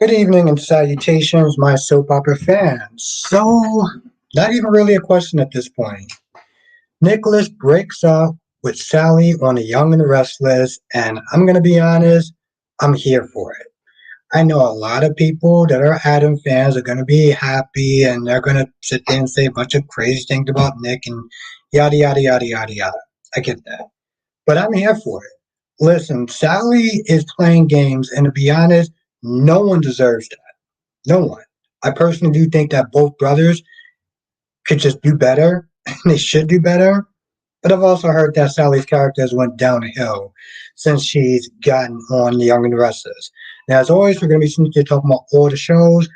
Good evening and salutations, my soap opera fans. So, not even really a question at this point. Nicholas breaks up with Sally on The Young and the Restless, and I'm gonna be honest, I'm here for it. I know a lot of people that are Adam fans are gonna be happy and they're gonna sit there and say a bunch of crazy things about Nick and yada yada yada yada yada. I get that. But I'm here for it. Listen, Sally is playing games, and to be honest, no one deserves that. No one. I personally do think that both brothers could just do better. They should do better. But I've also heard that Sally's character has went downhill since she's gotten on The Young and the Restless. Now, as always, we're going to be sneaky talking about all the shows.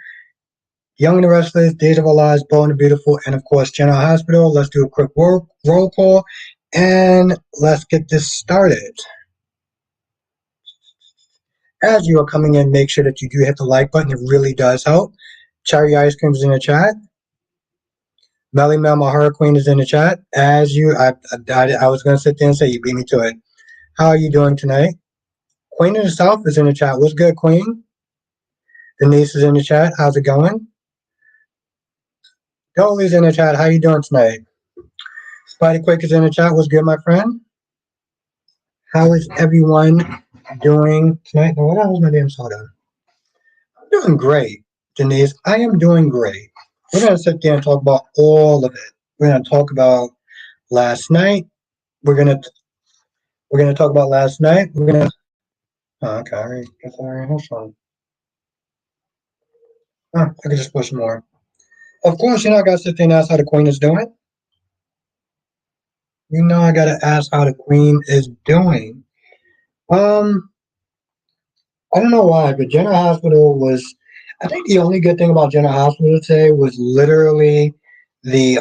Young and the Restless, Days of Our Lives, Bold and the Beautiful, and of course, General Hospital. Let's do a quick roll call and let's get this started. As you are coming in, make sure that you do hit the like button. It really does help. Cherry Ice Cream is in the chat. Melly Mel, my horror queen, is in the chat. I was going to sit there and say you beat me to it. How are you doing tonight? Queen of the South is in the chat. What's good, Queen? Denise is in the chat. How's it going? Dolly's in the chat. How you doing tonight? Spidey Quick is in the chat. What's good, my friend? How is everyone doing tonight? Now, what the hell's my damn soda? I'm doing great, Denise. I am doing great. We're going to sit there and talk about all of it. We're going to talk about last night. We're gonna talk about last night. We're gonna. Oh, okay, all right. Guess all right. Hold on. Oh, I could just push more. Of course, I gotta sit there and ask how the queen is doing. I gotta ask how the queen is doing. Um, I don't know why, but General Hospital was. I think the only good thing about General Hospital today was literally the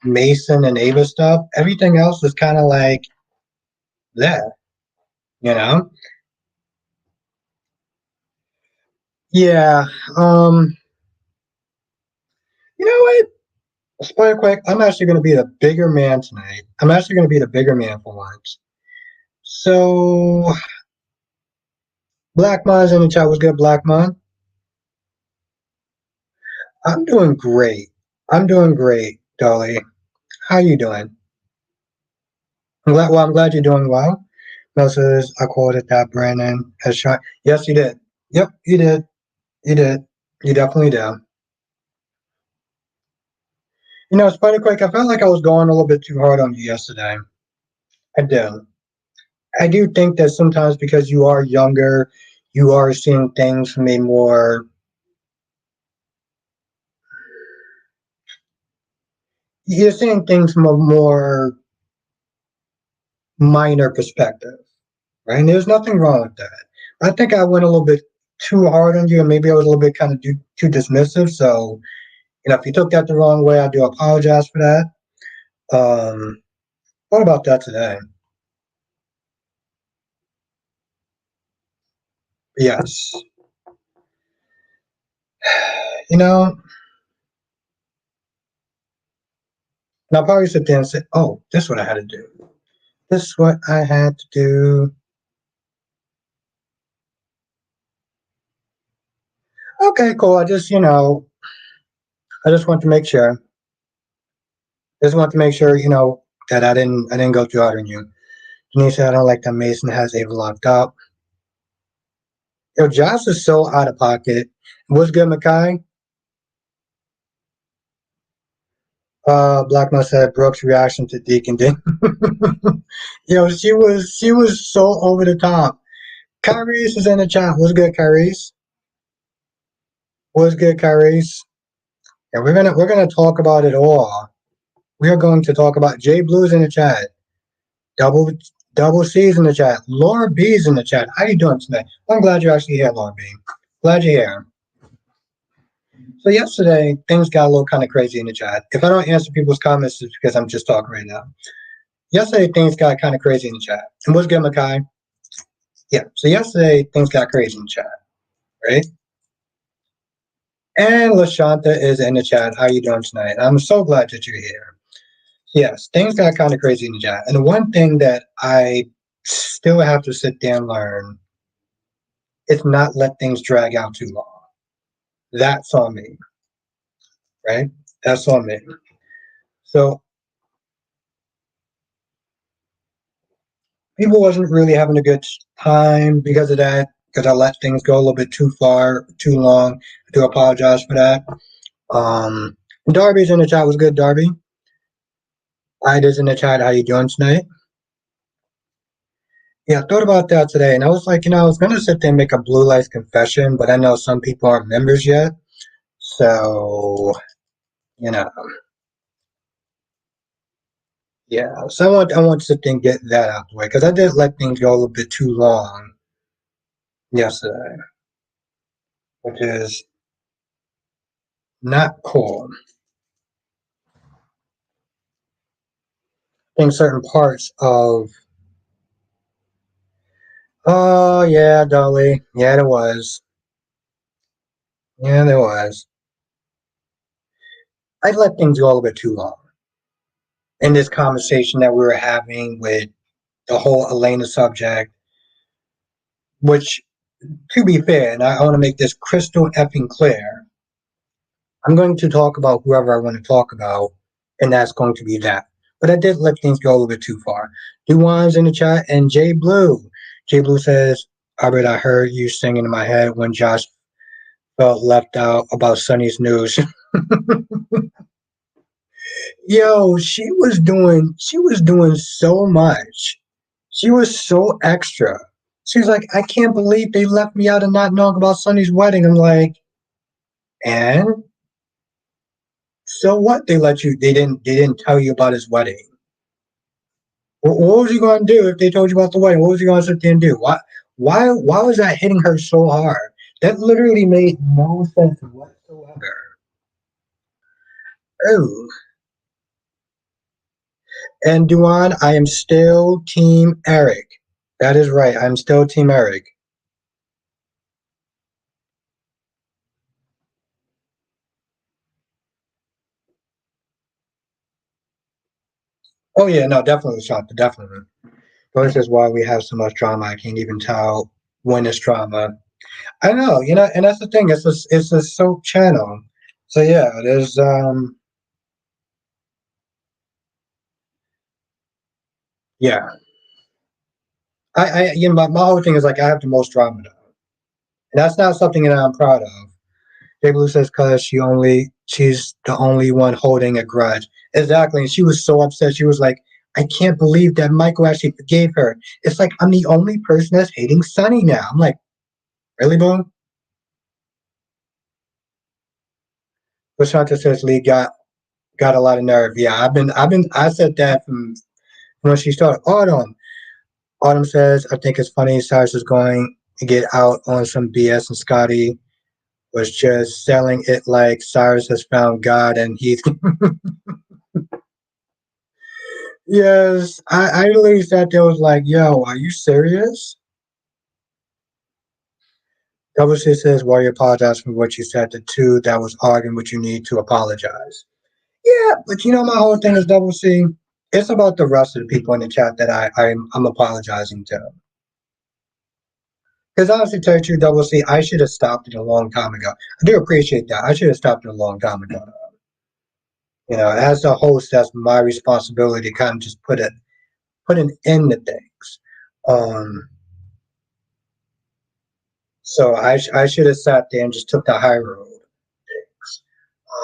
Mason and Ava stuff. Everything else was kind of like there, you know. Yeah. Um. You know what? Spoiler quick, I'm actually going to be the bigger man tonight. I'm actually going to be the bigger man for once. So, Black Mon's in the chat. What's good, Black Mon? I'm doing great. I'm doing great, Dolly. How you doing? I'm glad you're doing well. Mel says, I called it that Brandon has shot. Yes, you did. Yep, you did. You did. You definitely did. Spider Quake, I felt like I was going a little bit too hard on you yesterday. I do. I do think that sometimes because you are younger, you are seeing things from a more you're seeing things from a more minor perspective, right? And there's nothing wrong with that. I think I went a little bit too hard on you, and maybe I was a little bit kind of too dismissive. So, if you took that the wrong way, I do apologize for that. What about that today? Yes. You know, and I'll probably sit there and say, oh, this is what I had to do. This is what I had to do. Okay, cool. I just want to make sure. Just want to make sure, that I didn't go too hard on you. Denise said, I don't like that Mason has Ava locked up. Josh is so out of pocket. What's good, Makai? Black Mouse said Brooke's reaction to Deacon did. She was so over the top. Kyrie's is in the chat. What's good, Kyrie's? What's good, Kyrie's? Yeah, we're gonna talk about it all. We are going to talk about Jay Blues in the chat. Double Double C's in the chat. Laura B's in the chat. How you doing today? I'm glad you're actually here, Laura B. Glad you're here. So yesterday, things got a little kind of crazy in the chat. If I don't answer people's comments, it's because I'm just talking right now. Yesterday, things got kind of crazy in the chat. And what's good, Makai? Yeah, so yesterday, things got crazy in the chat, right? And LaShanta is in the chat. How you doing tonight? I'm so glad that you're here. Yes, things got kind of crazy in the chat. And the one thing that I still have to sit there and learn is not let things drag out too long. That's on me, right? That's on me. So people wasn't really having a good time because of that, because I let things go a little bit too far, too long. I do apologize for that. Um, Darby's in the chat. Was good, Darby? Ida's in the chat. How you doing tonight? Yeah, I thought about that today, and I was like, I was gonna sit there and make a blue lights confession, but I know some people aren't members yet, so you know, yeah. So I want to sit there and get that out the way because I did let things go a little bit too long yesterday, which is not cool. I think certain parts of, oh yeah, Dolly, yeah, there was, yeah, there was. I let things go a little bit too long in this conversation that we were having with the whole Elena subject, which, to be fair, and I want to make this crystal effing clear, I'm going to talk about whoever I want to talk about, and that's going to be that. But I did let things go a little bit too far. Duan's in the chat, and Jay Blue. Jay Blue says, Albert, I heard you singing in my head when Josh felt left out about Sonny's news. Yo, she was doing so much. She was so extra. She was like, I can't believe they left me out and not knowing about Sonny's wedding. I'm like, and so what? They didn't tell you about his wedding. What was he going to do if they told you about the wedding? What was he going to sit there and do? Why was that hitting her so hard? That literally made no sense whatsoever. Oh, and Duan, I am still Team Eric. That is right. I'm still Team Eric. Oh yeah, no, definitely shocked. Definitely. This is why we have so much drama. I can't even tell when it's drama. I know, and that's the thing. It's a soap channel. So yeah, there's yeah. My whole thing is like I have the most drama though. And that's not something that I'm proud of. Jay Blue says because she's the only one holding a grudge. Exactly. And she was so upset. She was like, I can't believe that Michael actually forgave her. It's like I'm the only person that's hating Sunny now. I'm like, really, Boo? But Shanta says Lee got a lot of nerve. Yeah, I said that from when she started. Autumn says, I think it's funny Cyrus is going to get out on some BS and Scotty was just selling it like Cyrus has found God and he's yes. I literally sat there was like, yo, are you serious? Double C says, why you apologize for what you said. The two that was arguing what you need to apologize. Yeah, but my whole thing is Double C. It's about the rest of the people in the chat that I'm apologizing to. Because honestly, tell you, Double C, I should have stopped it a long time ago. I do appreciate that. I should have stopped it a long time ago. As the host, that's my responsibility to kind of just put an end to things. Um, so I should have sat there and just took the high road.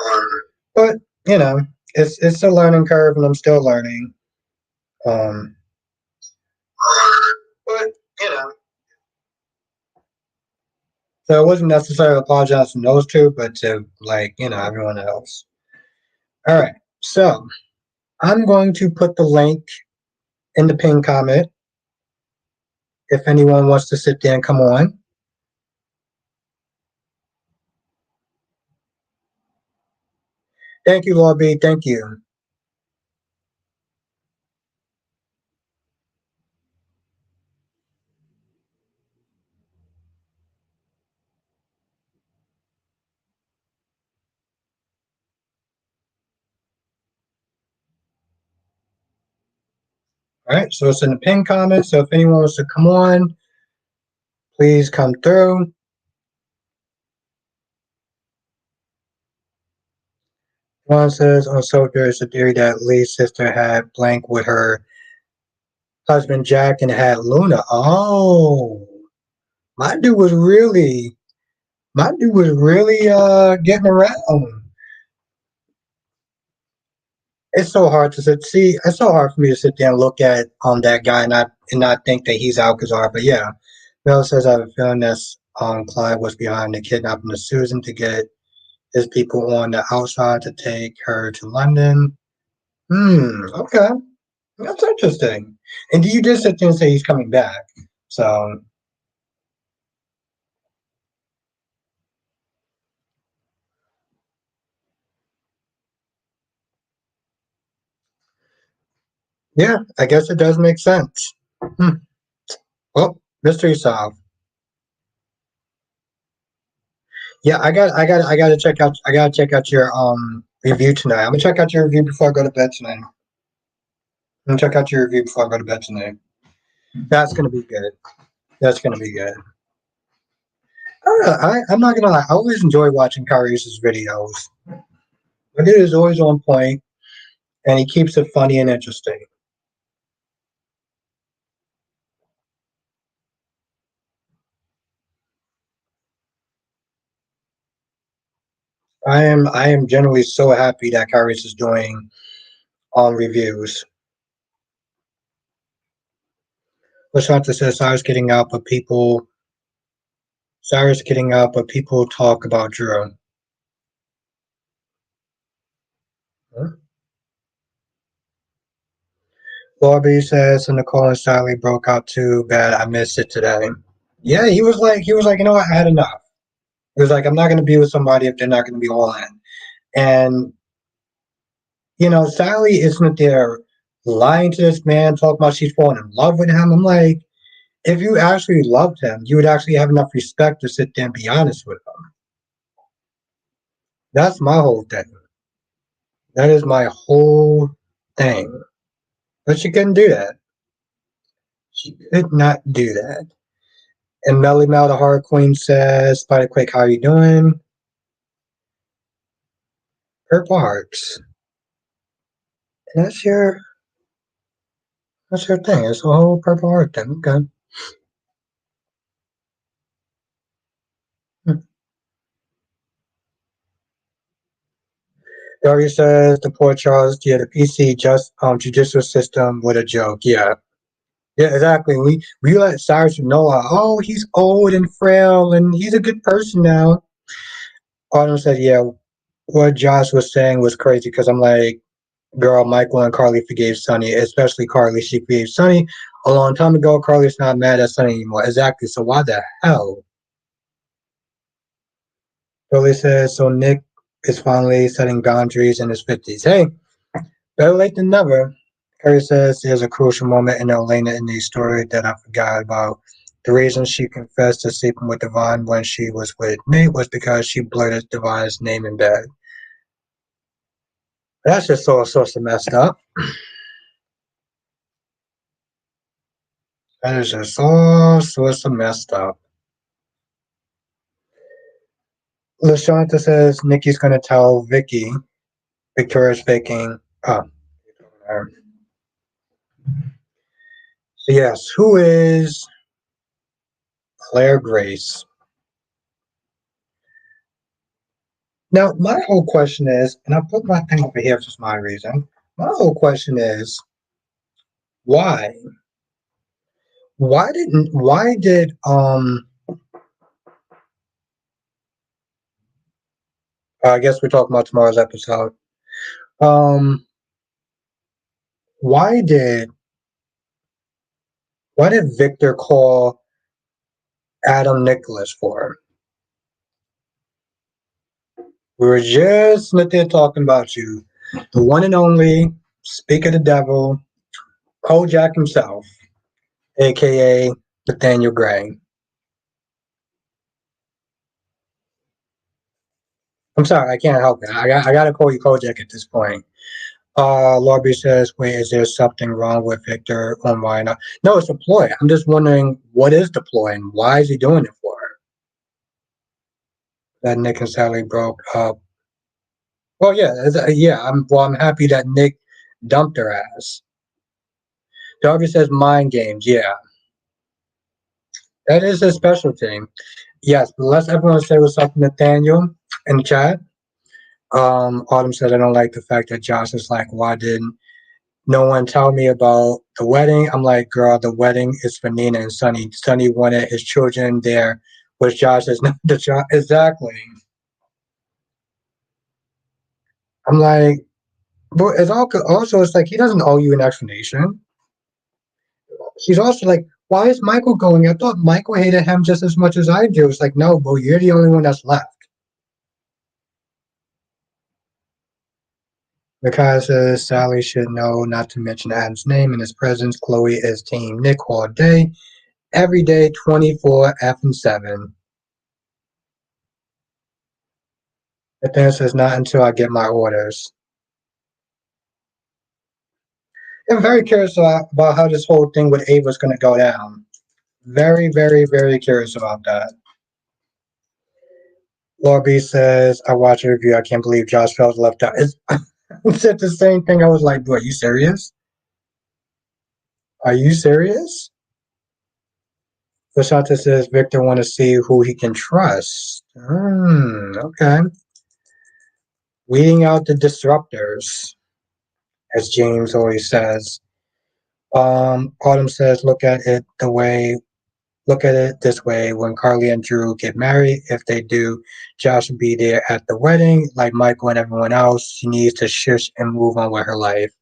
Um, but it's a learning curve, and I'm still learning. Um, but you know, so it wasn't necessarily apologizing to those two, but to everyone else. All right, so I'm going to put the link in the pin comment if anyone wants to sit there and come on. Thank you, Lord B. Thank you. All right, so it's in the pin comment. So if anyone wants to come on, please come through. One says, also there's a theory that Lee's sister had blank with her husband Jack and had Luna. Oh, my dude was really, my dude was really getting around. It's so hard to see. It's so hard for me to sit there and look at that guy and not think that he's Alcazar. But yeah, Mel says I have a feeling that Clyde was behind the kidnapping of Susan to get his people on the outside to take her to London. Okay, that's interesting. And you did sit there and say he's coming back. So yeah, I guess it does make sense. Hmm. Well, mystery solved. Yeah, I gotta check out your review tonight. I'm gonna check out your review before I go to bed tonight. I'm gonna check out your review before I go to bed tonight. That's gonna be good. That's gonna be good. I'm not gonna lie. I always enjoy watching Karius's videos. The dude is always on point, and he keeps it funny and interesting. I am generally so happy that Karius is doing reviews. Lashanta says Cyrus getting out, but people talk about Drew. Huh? Bobby says, so Nicole and Sally broke out too bad. I missed it today. Yeah, he was like, you know what? I had enough. He was like, I'm not going to be with somebody if they're not going to be all in. And Sally isn't there lying to this man, talking about she's falling in love with him. I'm like, if you actually loved him, you would actually have enough respect to sit there and be honest with him. That's my whole thing. That is my whole thing. But she couldn't do that. She could not do that. And Melly Mel, the Horror Queen, says, Spider Quake, how you doing? Purple Hearts. And that's your thing. It's a whole Purple Heart thing. Okay. Hmm. Darby says the poor Charles, yeah, the PC just judicial system with a joke. Yeah. Yeah, exactly. We let Cyrus know, oh, he's old and frail and he's a good person now. Autumn said, yeah, what Josh was saying was crazy because I'm like, girl, Michael and Carly forgave Sonny, especially Carly. She forgave Sonny a long time ago. Carly's not mad at Sonny anymore. Exactly. So why the hell? Carly says, so Nick is finally setting boundaries in his 50s. Hey, better late than never. Carrie says there's a crucial moment in Elena in the story that I forgot about. The reason she confessed to sleeping with Devon when she was with Nate was because she blurted Devon's name in bed. That's just so sorts of messed up. That is just all sorts of messed up. LaShanta says Nikki's gonna tell Vicky Victoria's faking. Oh, so yes, who is Claire Grace? Now, my whole question is, and I put my thing over here for my reason. My whole question is, why? Why did I guess we're talking about tomorrow's episode. Um why did why did Victor call Adam Nicholas for him? We were just sitting there talking about you. The one and only, speak of the devil, Kojak himself, aka Nathaniel Gray. I'm sorry, I can't help it. I gotta call you Kojak at this point. Lobby says, wait, is there something wrong with Victor on why not? No, it's a ploy. I'm just wondering what is the ploy and why is he doing it for her? That Nick and Sally broke up. Well, yeah, yeah. I'm happy that Nick dumped her ass. Darby says mind games. Yeah, that is his specialty. Yes, but let's everyone say what's up, Nathaniel, in the chat. Autumn said, I don't like the fact that Josh is like, why didn't no one tell me about the wedding? I'm like, girl, the wedding is for Nina and Sonny. Sonny wanted his children there, which Josh is not the child. Exactly. I'm like, but it's all also it's like he doesn't owe you an explanation. She's also like, why is Michael going? I thought Michael hated him just as much as I do. It's like, no, bro, you're the only one that's left. Because Sally should know not to mention Adam's name in his presence. Chloe is Team Nick all day, every day, 24 F and 7. But then says, not until I get my orders. I'm very curious about how this whole thing with Ava's going to go down. Very, very, very curious about that. Laura B says, I watched a review. I can't believe Josh felt left out. It said the same thing. I was like, bro, are you serious? Are you serious? Lashanta says, Victor want to see who he can trust. Okay. Weeding out the disruptors, as James always says. Autumn says, look at it this way. When Carly and Drew get married, if they do, Josh will be there at the wedding, like Michael and everyone else. She needs to shush and move on with her life.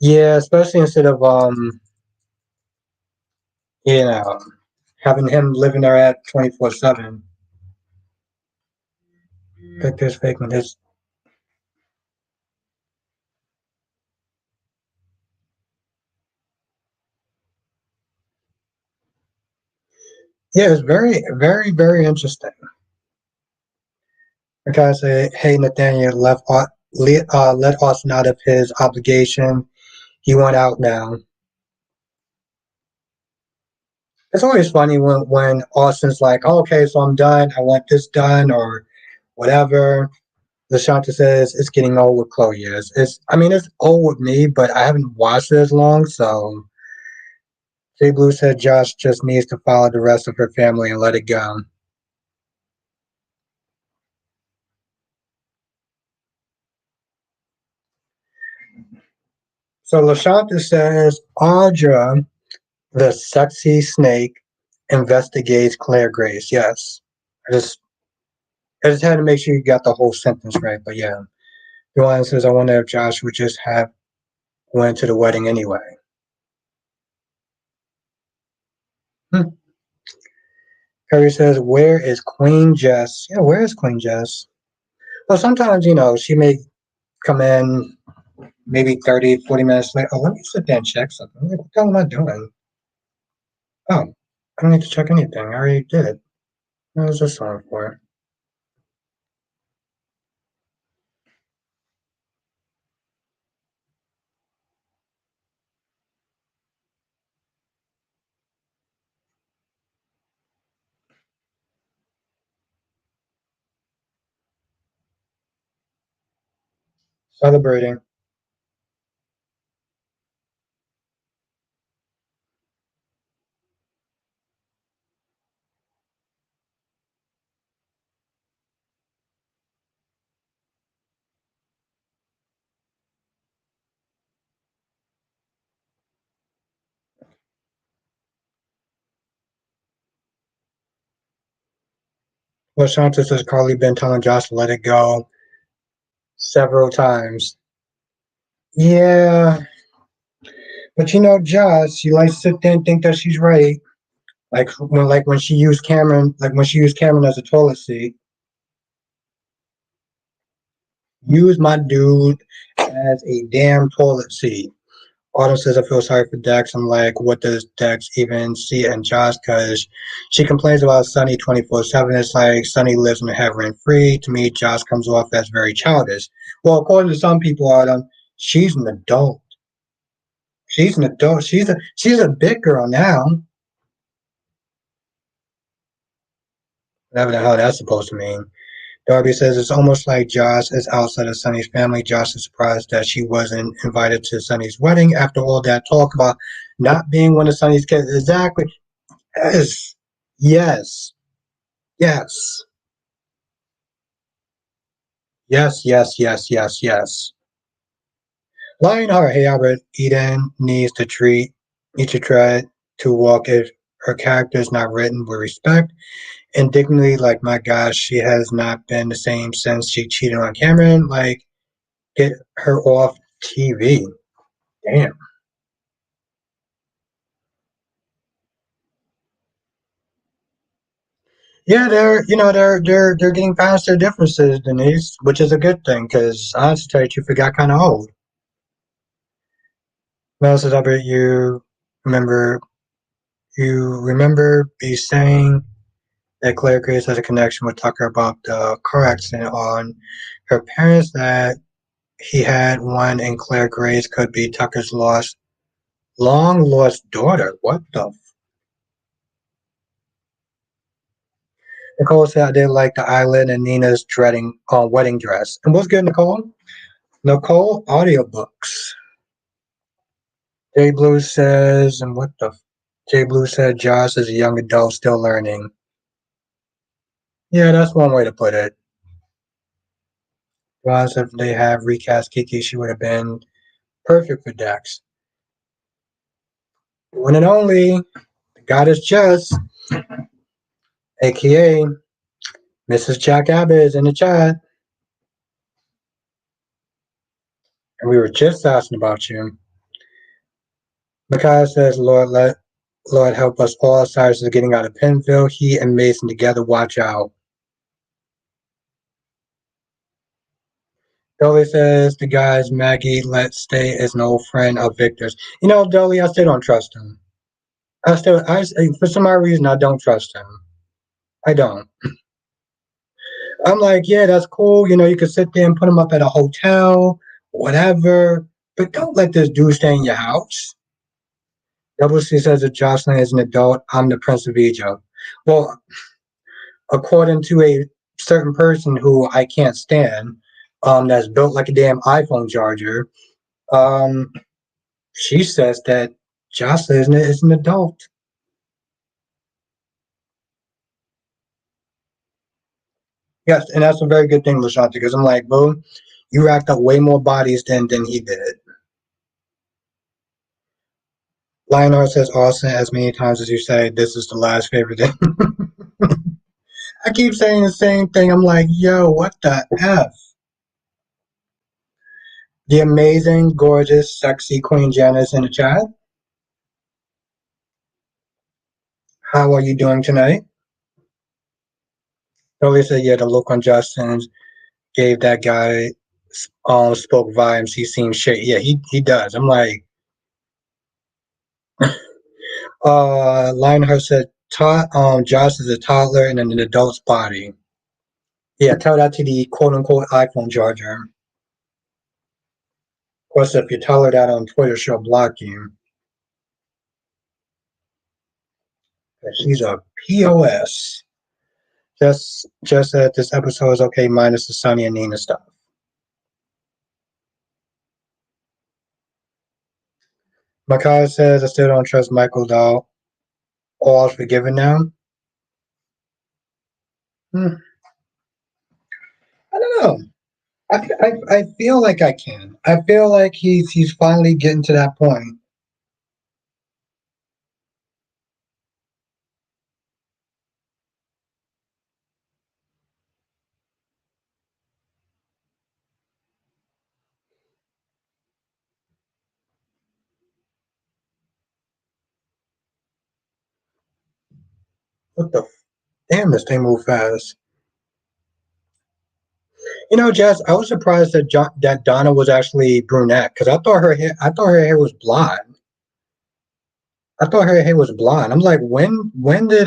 Yeah, especially instead of you know, having him living there at 24/7. Victor's faking his. Yeah, it's very, very, very interesting. Because hey, Nathaniel let Austin out of his obligation. He went out now. It's always funny when Austin's like, oh, okay, so I'm done. I want this done or whatever. LaShanta says it's getting old with Chloe. It's I mean it's old with me, but I haven't watched it as long. So Jay Blue said Josh just needs to follow the rest of her family and let it go. So LaShanta says Audra, the sexy snake, investigates Claire Grace. Yes. I just had to make sure you got the whole sentence right. But yeah. Joanne says, I wonder if Josh would just have went to the wedding anyway. Hmm. Harry says, where is Queen Jess? Yeah, where is Queen Jess? Well, sometimes, she may come in maybe 30, 40 minutes later. Oh, let me sit there and check something. Like, what the hell am I doing? Oh, I don't need to check anything. I already did. What was this song for? Celebrating. Well, Shanta says Carly been telling Josh to let it go several times. Yeah, but Josh, she likes to sit there and think that she's right. Like when she used Cameron as a toilet seat. Use my dude as a damn toilet seat. Autumn says I feel sorry for Dex. I'm like, what does Dex even see in Josh? Because she complains about Sunny 24/7. It's like Sunny lives in the head rent free. To me, Josh comes off as very childish. Well, according to some people, Autumn, she's an adult. She's an adult. She's a big girl now. Whatever the hell that's supposed to mean. Darby says it's almost like Josh is outside of Sunny's family. Josh is surprised that she wasn't invited to Sunny's wedding after all that talk about not being one of Sunny's kids. Exactly. Yes. Yes. Yes. Yes. Yes. Yes. Yes. Yes. Lionheart, hey Albert, Eden needs to treat each a tread to walk if her character is not written with respect. Indignantly, like my gosh, she has not been the same since she cheated on Cameron. Like, get her off TV. Damn. Yeah, they're getting past their differences, Denise, which is a good thing because honestly, tell you, you forgot kind of old. Well, says Albert, remember you remember be saying that Claire Grace has a connection with Tucker about the car accident on her parents that he had one and Claire Grace could be Tucker's long lost daughter. What the Nicole said I did like the island and Nina's dreading wedding dress. And what's good, Nicole? Nicole audiobooks. Jay Blue says, and what the Jay Blue said Josh is a young adult still learning. Yeah, that's one way to put it. Josh, if they have recast Kiki, she would have been perfect for Dex. One and only, the goddess Jess, aka Mrs. Jack Abbott, is in the chat. And we were just asking about you. Micaiah says, Lord help us all. Cyrus is getting out of Penville. He and Mason together. Watch out. Dolly says the guys Maggie let stay is an old friend of Victor's. You know, Dolly, I still don't trust him. For some odd reason, I don't trust him. I don't. I'm like, yeah, that's cool. You know, you could sit there and put him up at a hotel, whatever. But don't let this dude stay in your house. Double C says that Jocelyn is an adult. I'm the Prince of Egypt. Well, according to a certain person who I can't stand, that's built like a damn iPhone charger, um, she says that Jocelyn is an adult. Yes, and that's a very good thing, Lashanta, because I'm like, boo, you racked up way more bodies than he did. Lionheart says, Austin, as many times as you say, this is the last favorite thing. I keep saying the same thing. I'm like, yo, what the F? The amazing, gorgeous, sexy Queen Janice in the chat. How are you doing tonight? Totally said, yeah, the look on Justin gave that guy spoke vibes. He seems shit. Yeah, he does. I'm like, Lionheart said, Josh is a toddler in an adult's body. Yeah, tell that to the quote unquote iPhone charger. Of course, if you tell her that on Twitter, she'll block you. She's a POS. Just that this episode is okay, minus the Sunny and Nina stuff. Makai says, I still don't trust Michael though. All's forgiven now. Hmm, I don't know. I feel like I can. I feel like he's finally getting to that point. What the damn? This thing move fast. You know, Jess, I was surprised that that Donna was actually brunette because I thought her hair was blonde. I thought her hair was blonde. I'm like, when did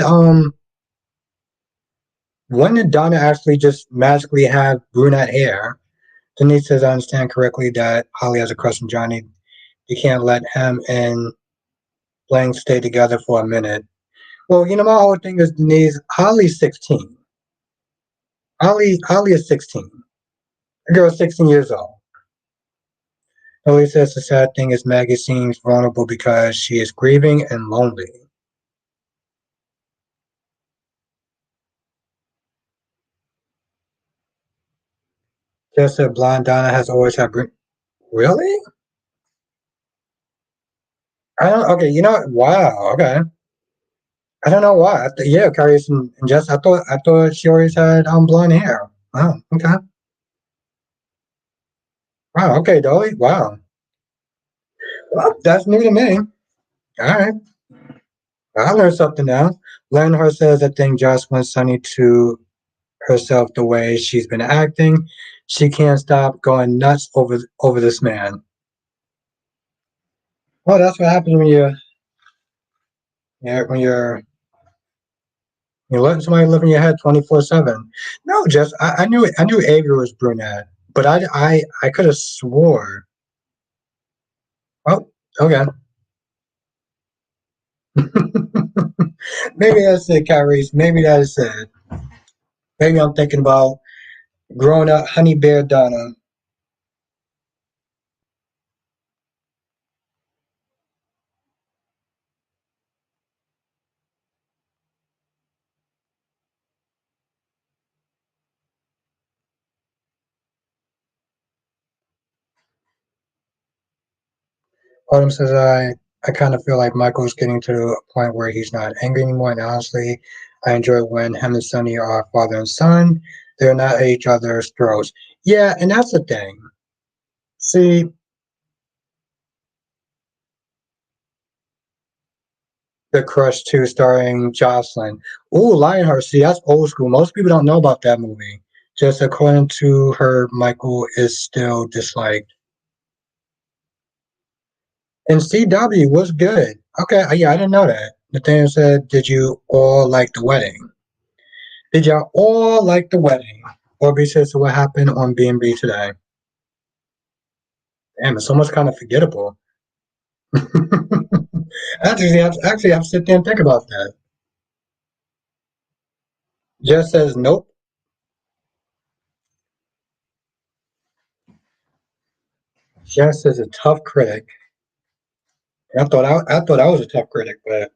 Donna actually just magically have brunette hair? Denise says, I understand correctly that Holly has a crush on Johnny. You can't let him and Blank stay together for a minute. Well, you know, my whole thing is Denise, Holly's 16. Ali is 16. The girl is 16 years old. Ali says the sad thing is Maggie seems vulnerable because she is grieving and lonely. Just said blonde Donna has always had really? I don't. Okay, you know what? Wow. Okay. I don't know why. Yeah, Carrie and Jess. I thought she always had blonde hair. Wow. Okay. Wow. Okay, Dolly. Wow. Well, that's new to me. All right. I learned something now. Leonhardt says that thing Josh wants Sunny to herself the way she's been acting. She can't stop going nuts over this man. Well, that's what happens when you're letting somebody live in your head 24/7. No, Jess, I knew Avery was brunette, but I could have swore. Oh, okay. Maybe that's it, Kyrie. Maybe that is it. Maybe I'm thinking about grown up honey bear Donna. Autumn says I kind of feel like Michael's getting to a point where he's not angry anymore. And honestly, I enjoy when him and Sonny are father and son. They're not at each other's throats. Yeah, and that's the thing. See, The Crush 2 starring Jocelyn. Ooh, Lionheart. See, that's old school. Most people don't know about that movie. Just according to her, Michael is still disliked. And CW was good. Okay, yeah, I didn't know that. Nathaniel said, did you all like the wedding? Did y'all all like the wedding? Orby says, so what happened on B&B today? Damn, it's almost kind of forgettable. Actually, I have to sit there and think about that. Jess says, nope. Jess is a tough critic. I thought I was a tough critic, but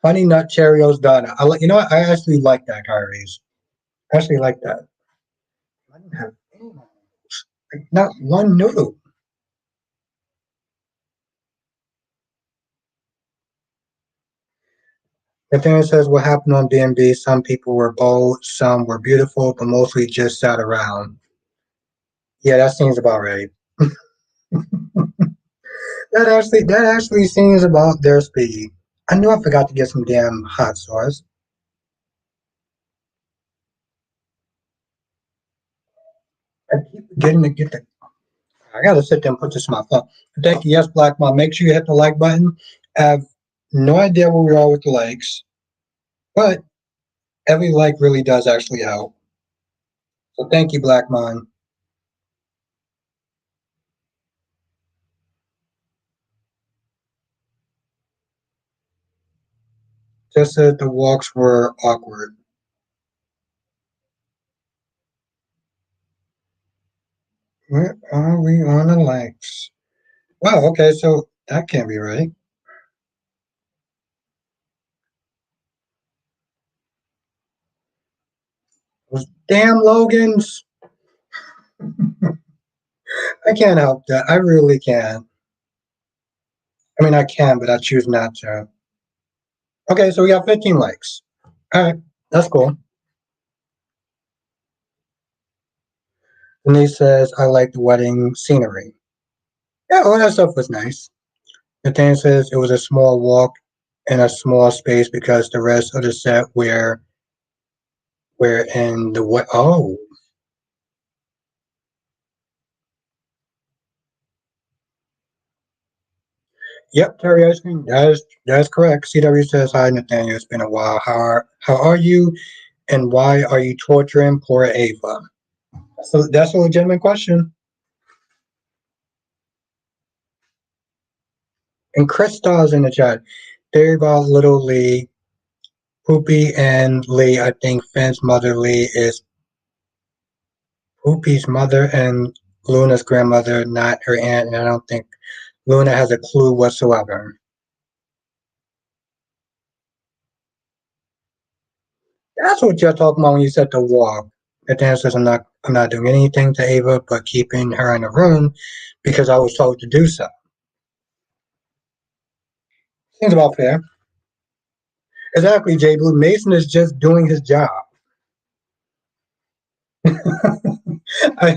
Honey Nut Cheerios done. You know what? I actually like that, Kyrie's. I actually like that. I didn't have any, like, not one noodle. Nathaniel says what happened on B&B. Some people were bold, some were beautiful, but mostly just sat around. Yeah, that seems about right. That actually seems about their speed. I knew I forgot to get some damn hot sauce. I keep forgetting to get the. I gotta sit there and put this in my phone. Thank you, yes, Black Mom. Make sure you hit the like button. I have no idea where we are with the likes, but every like really does actually help. So thank you, Black Mom. Just said the walks were awkward. Where are we on the likes? Wow. Okay, so that can't be right. Those damn Logans. I can't help that. I really can't. I mean, I can, but I choose not to. Okay, so we got 15 likes. All right, that's cool. Denise says, I like the wedding scenery. Yeah, all that stuff was nice. Nathaniel says it was a small walk in a small space because the rest of the set were in the what? Oh, yep, Terry Ice Cream. That is correct. CW says, hi, Nathaniel. It's been a while. How are you? And why are you torturing poor Ava? So that's a legitimate question. And Chris Star's in the chat. Theory about Little Lee. Poopy and Lee. I think Finn's mother Lee is Poopy's mother and Luna's grandmother, not her aunt, and I don't think Luna has a clue whatsoever. That's what you're talking about when you said to walk. The Dan says I'm not doing anything to Ava but keeping her in the room because I was told to do so. Seems about fair. Exactly, J Blue. Mason is just doing his job. I,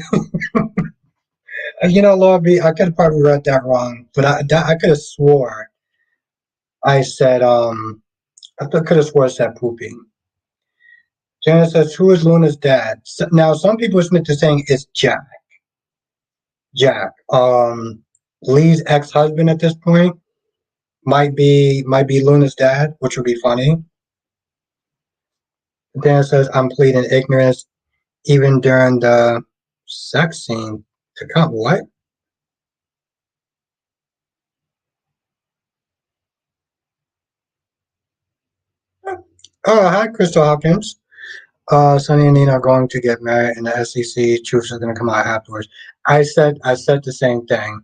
Lord B, I could have probably read that wrong, but I could have swore I said I could have swore I said pooping. Janice says, "Who is Luna's dad?" Now, some people are saying it's Jack. Jack, Lee's ex-husband at this point might be Luna's dad, which would be funny. Dan says, "I'm pleading ignorance even during the sex scene to come." What? Oh, hi, Crystal Hopkins. Sonny and Nina are going to get married, and the SEC truths are going to come out afterwards. I said the same thing.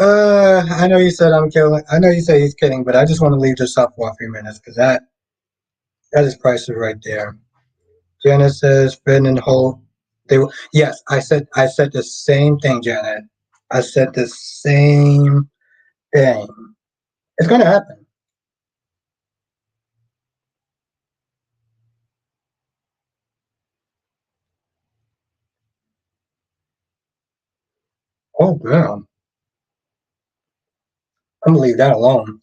I know you said I'm killing. I know you say he's kidding, but I just want to leave this up for a few minutes because that is priceless right there. Janet says Finn and Holt. Yes, I said the same thing, Janet. I said the same thing. It's gonna happen. Oh girl, I'm gonna leave that alone.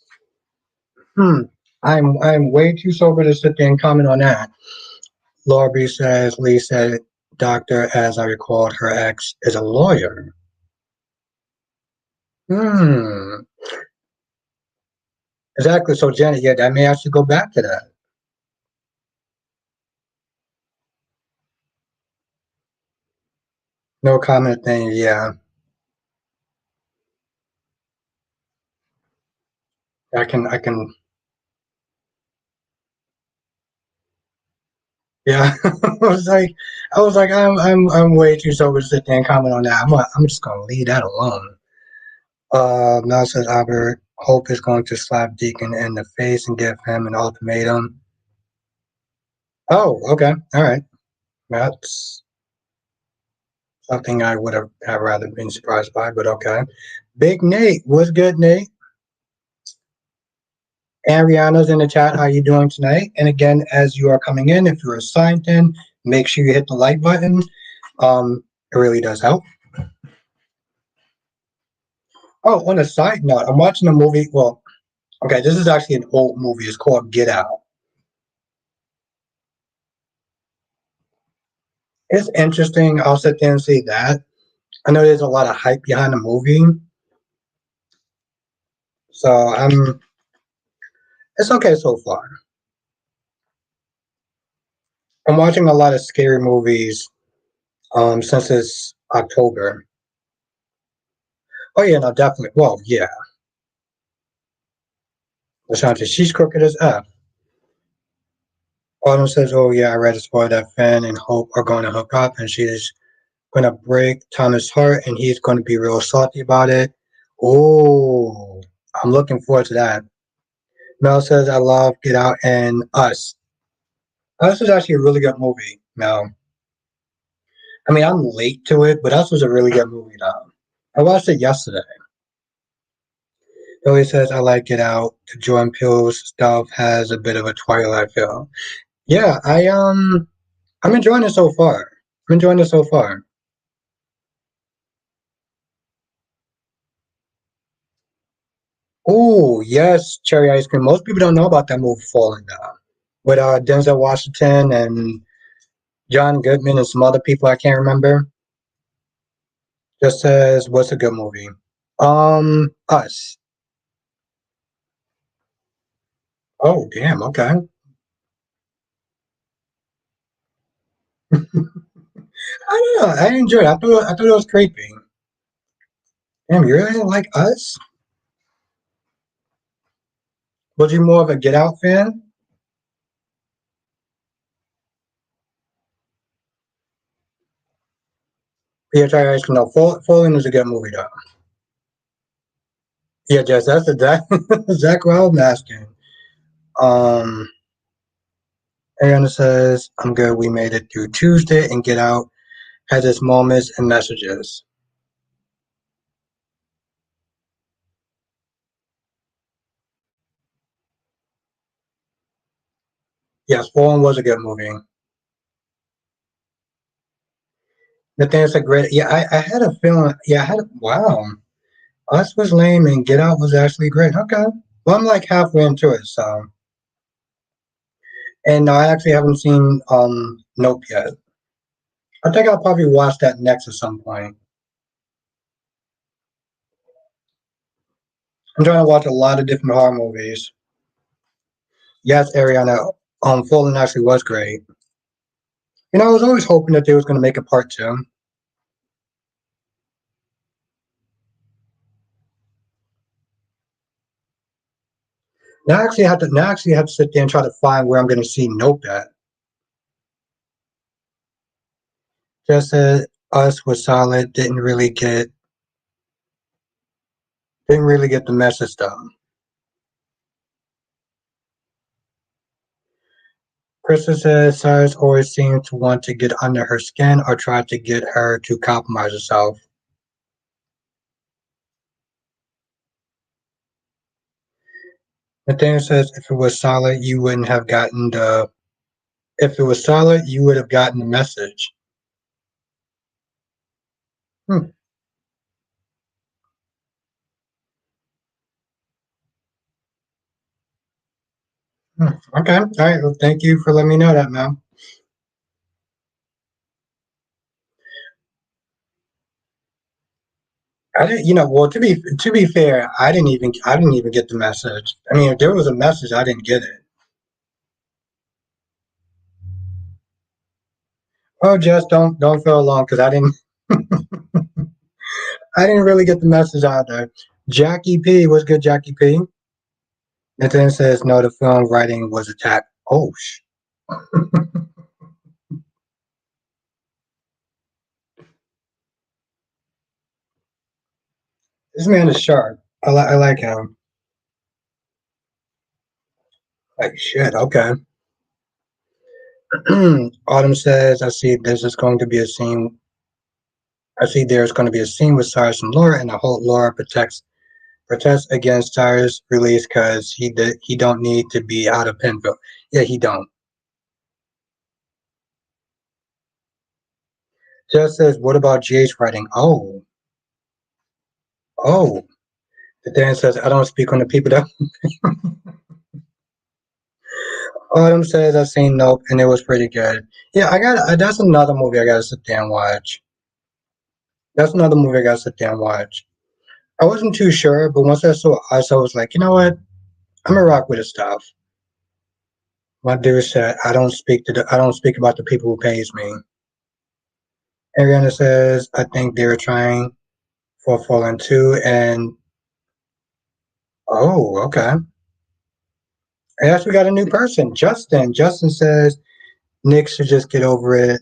Hmm. I'm way too sober to sit there and comment on that. Laura B says Lee said doctor, as I recalled, her ex is a lawyer. Hmm. Exactly. So Janet, yeah, that may actually go back to that. No comment thing. Yeah, I can. Yeah, I was like, I'm way too sober to sit there and comment on that. I'm just gonna leave that alone. Mel says Albert Hope is going to slap Deacon in the face and give him an ultimatum. Oh, okay, all right. That's something I would have rather been surprised by, but okay. Big Nate, what's good, Nate? Ariana's in the chat. How you doing tonight? And again, as you are coming in, if you're signed in, make sure you hit the like button. It really does help. Oh, on a side note, I'm watching a movie. Well, okay, this is actually an old movie. It's called Get Out. It's interesting. I'll sit there and say that. I know there's a lot of hype behind the movie, so it's okay so far. I'm watching a lot of scary movies since it's October. Oh yeah, no, definitely. Well, yeah. Ashanti, she's crooked as F. Autumn says, "Oh yeah, I read a spoiler that Finn and Hope are going to hook up, and she's going to break Thomas' heart, and he's going to be real salty about it." Oh, I'm looking forward to that. Mel says, "I love Get Out and Us." Us is actually a really good movie. Mel, I mean, I'm late to it, but Us was a really good movie. Though I watched it yesterday. Billy says, "I like Get Out. The Jordan Peele stuff has a bit of a Twilight feel." Yeah, I'm enjoying it so far. I'm enjoying it so far. Oh, yes, Cherry Ice Cream. Most people don't know about that movie Falling Down. With Denzel Washington and John Goodman and some other people I can't remember. Just says, what's a good movie? Us. Oh, damn, okay. I don't know. I enjoyed it. I thought it was creepy. Damn, you really didn't like Us? Was you more of a Get Out fan? Yeah, sorry, no. Falling is a good movie though. Yeah, Jess, that's exactly what I was asking. Um, Ariana says, "I'm good. We made it through Tuesday, and Get Out has its moments and messages." Yes, Fallen was a good movie. The thing is a great. Yeah, I had a feeling. Yeah, I had. Wow, Us was lame, and Get Out was actually great. Okay, well, I'm like halfway into it, so. And I actually haven't seen Nope yet. I think I'll probably watch that next at some point. I'm trying to watch a lot of different horror movies. Yes, Ariana, Fallen actually was great. You know, I was always hoping that they was going to make a part two. Now I actually have to sit there and try to find where I'm going to see Nope at. Just said Us was solid. Didn't really get the message though. Krista says Cyrus always seemed to want to get under her skin or try to get her to compromise herself. Nathaniel says if it was solid, you would have gotten the message. Hmm, hmm. Okay. All right. Well, thank you for letting me know that, Mel. I didn't, well, to be fair, I didn't even get the message. I mean, if there was a message, I didn't get it. Oh, just don't feel alone because I didn't really get the message out there. Jackie P, what's good, Jackie P? And then says no, the film writing was attacked. Oh, this man is sharp. I like him. Like shit. Okay. Autumn says, I see there's going to be a scene with Cyrus and Laura, and I hope Laura protests against Cyrus' release because he don't need to be out of Penville. Yeah, he don't. Just says, what about GH writing? Oh. The Dan says, I don't speak on the people that. Autumn says, I've seen Nope, and it was pretty good. Yeah, that's another movie I gotta sit down and watch. That's another movie I gotta sit down and watch. I wasn't too sure, but once I saw Us, I was like, you know what? I'm gonna rock with this stuff. My dude said, I don't speak about the people who pays me. Ariana says, I think they're trying for Fallen 2 and oh, okay. And yes, we got a new person, Justin. Justin says Nick should just get over it,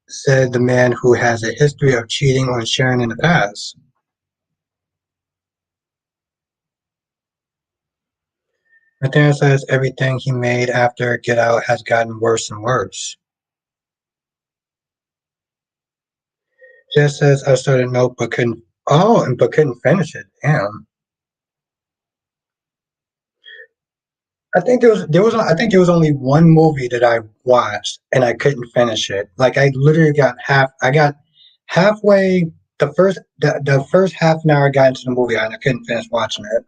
said the man who has a history of cheating on Sharon in the past. Nathaniel says everything he made after Get Out has gotten worse and worse. Jess says I started Note but couldn't finish it. Damn. I think there was only one movie that I watched and I couldn't finish it. Like I literally I got halfway the first half an hour I got into the movie and I couldn't finish watching it.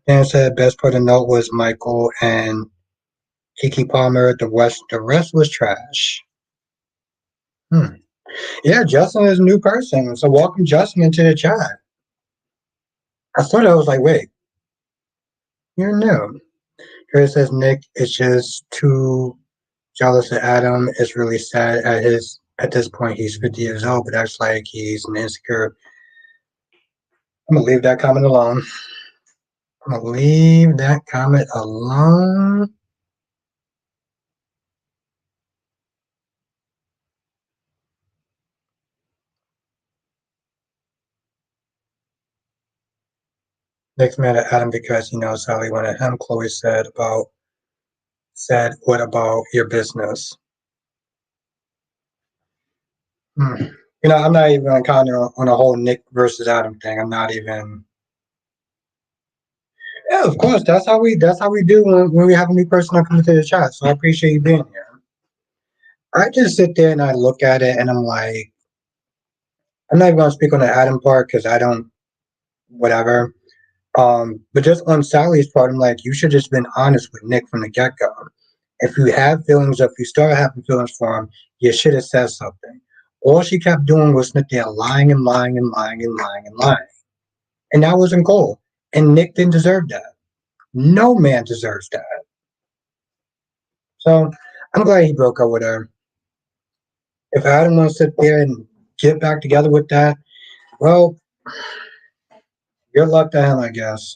Dan said best part of Note was Michael and Kiki Palmer. The rest was trash. Hmm. Yeah, Justin is a new person. So welcome Justin into the chat. I thought I was like, wait, you're new. Here it says Nick is just too jealous of Adam. It's really sad at this point he's 50 years old, but acts like he's an insecure I'm gonna leave that comment alone. I'm gonna leave that comment alone. Nick's mad at Adam because he knows Sally wanted him. Chloe said, "What about your business?" Hmm. I'm not even gonna comment on a whole Nick versus Adam thing. I'm not even. Yeah, of course. That's how we do when we have a new person come into the chat. So I appreciate you being here. I just sit there and I look at it and I'm like, I'm not even gonna speak on the Adam part because I don't whatever. But just on Sally's part, I'm like, you should just been honest with Nick from the get go. If you have feelings, or if you start having feelings for him, you should have said something. All she kept doing was sit there lying and lying and lying and lying and lying. And that wasn't cool. And Nick didn't deserve that. No man deserves that. So I'm glad he broke up with her. If Adam wants to sit there and get back together with that, well, good luck to him, I guess.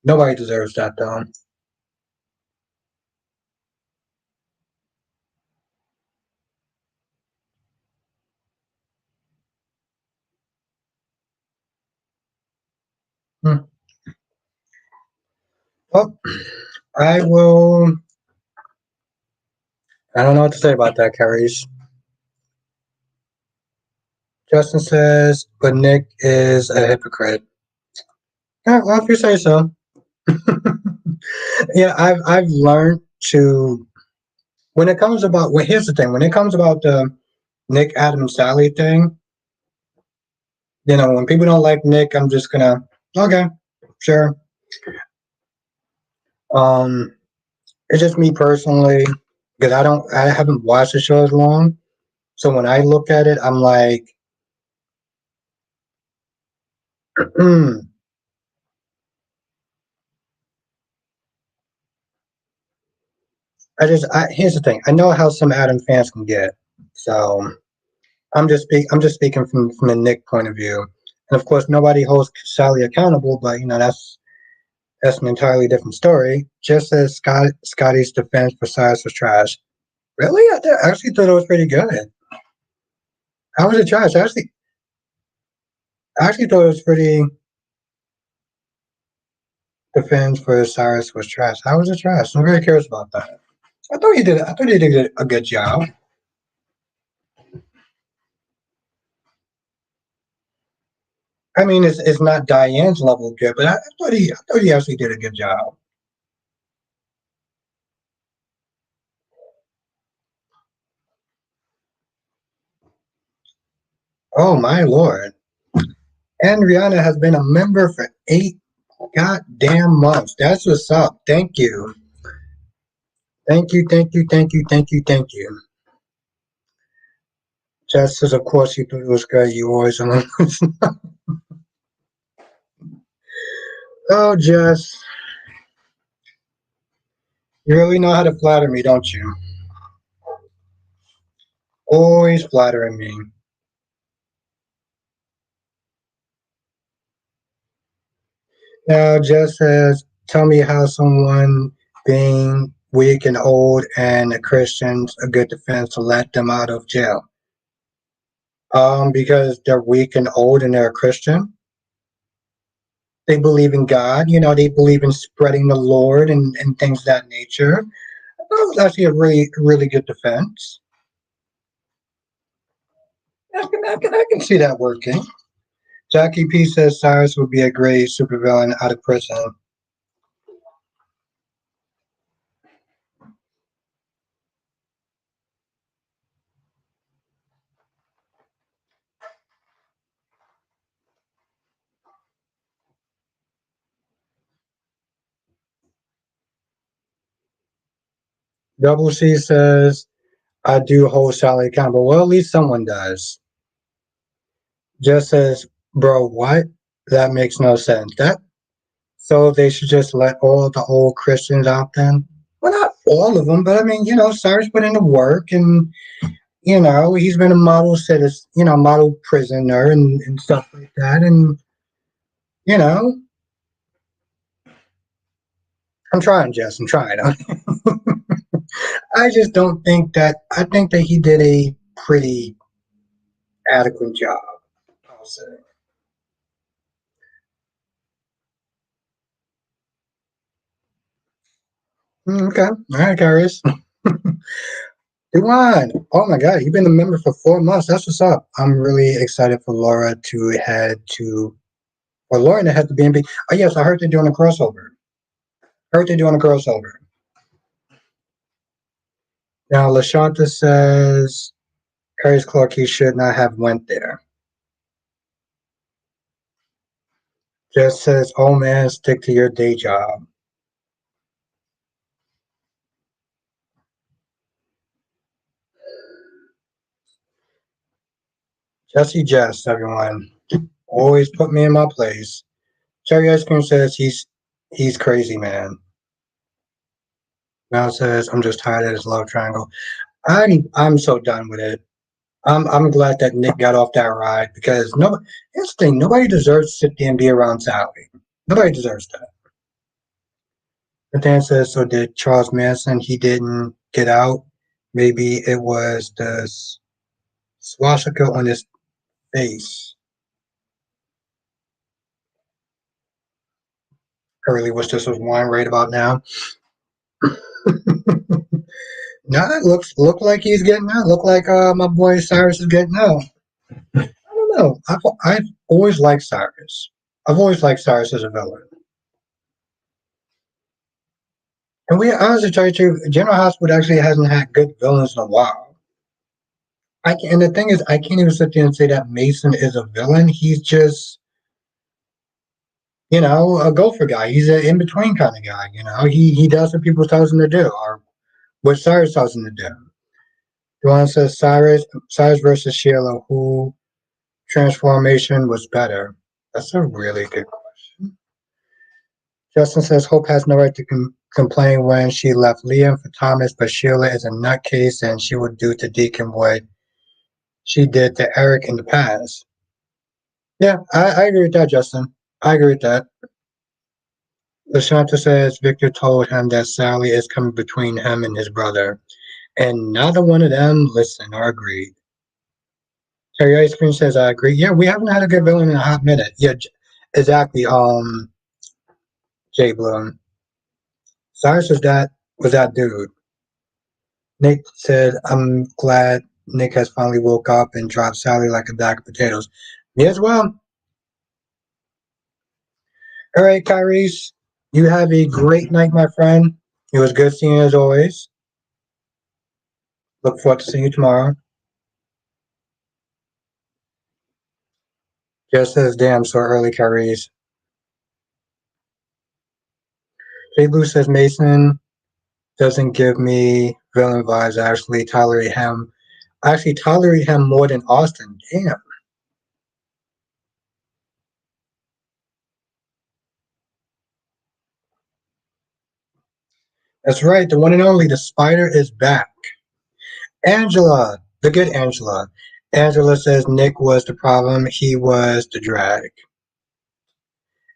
Nobody deserves that, though. Hmm. Well, I will. I don't know what to say about that, Carries. Justin says, but Nick is a hypocrite. Yeah, well, if you say so. Yeah, I've learned to when it comes about well here's the thing, when it comes about the Nick Adam Sally thing, when people don't like Nick, I'm just gonna okay, sure. Um it's just me personally, because I haven't watched the show as long. So when I look at it, I'm like, here's the thing. I know how some Adam fans can get. So I'm just speaking from the Nick point of view. And of course nobody holds Sally accountable, but that's an entirely different story. Just as Scotty's defense for Cyrus was trash. Really? I actually thought it was pretty good. How was it trash? I actually thought it was pretty defense for Cyrus was trash. How was it trash? I'm very curious about that. I thought he did a good job. I mean, it's not Diane's level good, but I thought he actually did a good job. Oh my lord! And Rihanna has been a member for 8 goddamn months. That's what's up. Thank you, thank you, thank you, thank you, thank you, thank you. Jess says, of course you thought it was good. You always on. Oh, Jess, you really know how to flatter me, don't you? Always flattering me. Now, Jess says, tell me how someone being weak and old and a Christian's a good defense to let them out of jail. Because they're weak and old and they're a Christian. They believe in God. They believe in spreading the Lord and things of that nature. That was actually a really, really good defense. I can see that working. Jackie P says Cyrus would be a great supervillain out of prison. Double C says, I do hold Sally accountable. Well, at least someone does. Just says, bro, what? That makes no sense. So they should just let all the old Christians out then? Well, not all of them, but I mean, Cyrus put in the work and, he's been a model citizen, model prisoner and stuff like that. And You know, I'm trying, Jess. I'm trying. I just don't think that. I think that he did a pretty adequate job. I'll say. Okay. All right, Kyrus. Duan. Oh my God, you've been a member for 4 months. That's what's up. I'm really excited for Laura to head to, or Lauren to head to B&B. Oh yes, I heard they're doing a crossover. Heard they're doing a crossover. Now Lashanta says Curry's Clark, he should not have went there. Just says, oh man, stick to your day job. Jesse Jess, everyone. Always put me in my place. Cherry Ice Cream says he's crazy, man. Mal says, I'm just tired of this love triangle. I'm so done with it. I'm glad that Nick got off that ride because nobody here's the thing, nobody deserves to sit there and be around Sally. Nobody deserves that. But Dan says, so did Charles Manson, he didn't get out. Maybe it was the swastika on his face. I really wish this was wine right about now. Now it look like he's getting out. Look like my boy Cyrus is getting out. I don't know. I've always liked Cyrus. I've always liked Cyrus as a villain. And we honestly tell you the truth, General Hospital actually hasn't had good villains in a while. And the thing is, I can't even sit there and say that Mason is a villain. He's just, a gopher guy. He's an in between kind of guy. He does what people tells him to do, or what Cyrus tells him to do. Duane says Cyrus versus Sheila, who transformation was better? That's a really good question. Justin says Hope has no right to complain when she left Liam for Thomas, but Sheila is a nutcase and she would do to Deacon what she did to Eric in the past. Yeah, I agree with that, Justin. I agree with that. LaShanta says Victor told him that Sally is coming between him and his brother, and neither one of them listened or agreed. Terry Ice Cream says I agree. Yeah, we haven't had a good villain in a hot minute. Yeah, exactly. Jay Bloom. Cyrus was that dude. Nick said, I'm glad Nick has finally woke up and dropped Sally like a bag of potatoes. Me as well. All right, Kyrese, you have a great night, my friend. It was good seeing you as always. Look forward to seeing you tomorrow. Just as damn so early, Kyrese. Jay Blue says Mason doesn't give me villain vibes. I actually tolerate him. I actually tolerate him more than Austin. Damn. That's right. The one and only, the spider is back. Angela, the good Angela. Angela says Nick was the problem. He was the drag.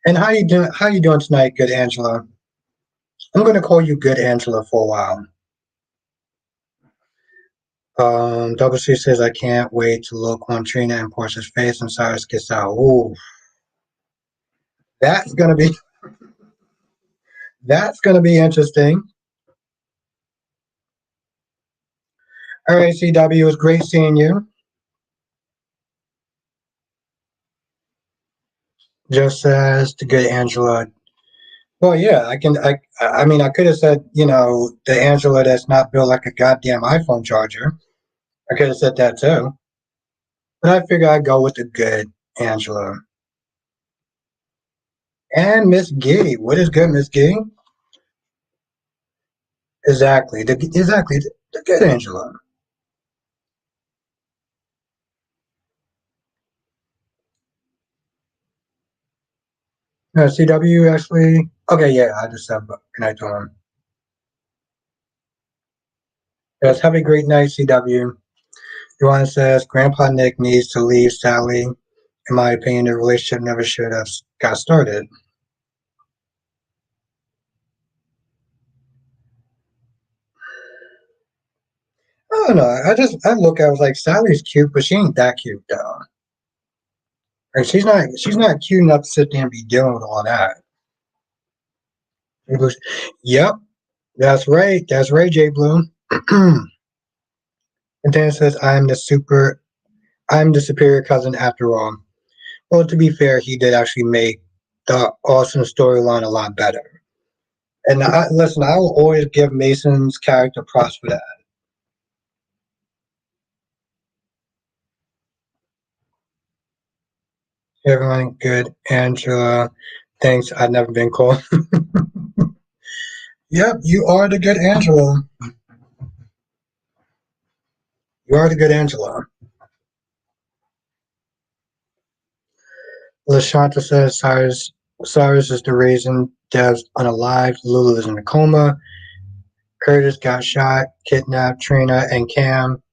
And how you doing? How you doing tonight, good Angela? I'm gonna call you good Angela for a while. Double C says I can't wait to look on Trina and Portia's face and Cyrus gets out. Ooh, that's gonna be that's gonna be interesting. All right, CW, it was great seeing you. Just says to good Angela. Well, yeah, I can. I mean, I could have said, the Angela that's not built like a goddamn iPhone charger. I could have said that too. But I figure I'd go with the good Angela. And Miss Giddy. What is good, Miss Giddy? Exactly. The good Angela. CW actually. Okay, yeah, I just said good night to him. Yes, have a great night, CW. Joanna says Grandpa Nick needs to leave Sally in my opinion, the relationship never should have got started. I don't know. I look at it, I was like, Sally's cute, but she ain't that cute though. Like she's not cute enough to sit there and be dealing with all that. It was, yep, that's right. That's right, Jay Blue. And then it says, I'm the superior cousin after all. Well, to be fair, he did actually make the Austin storyline a lot better. And listen, I will always give Mason's character props for that. Everyone good. Angela, thanks. I've never been called. Yep, you are the good Angela. You are the good Angela. Lashanta says Cyrus is the reason Dev's unalive. Lulu is in a coma. Curtis got shot, kidnapped Trina and Cam.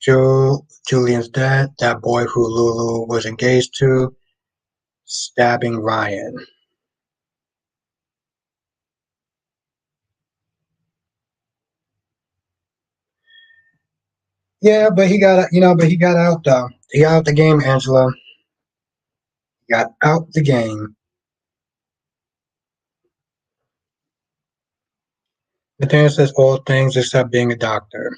Julian's dead. That boy who Lulu was engaged to, stabbing Ryan. Yeah, but he got out though. He got out the game, Angela. He got out the game. Nathaniel says all things except being a doctor.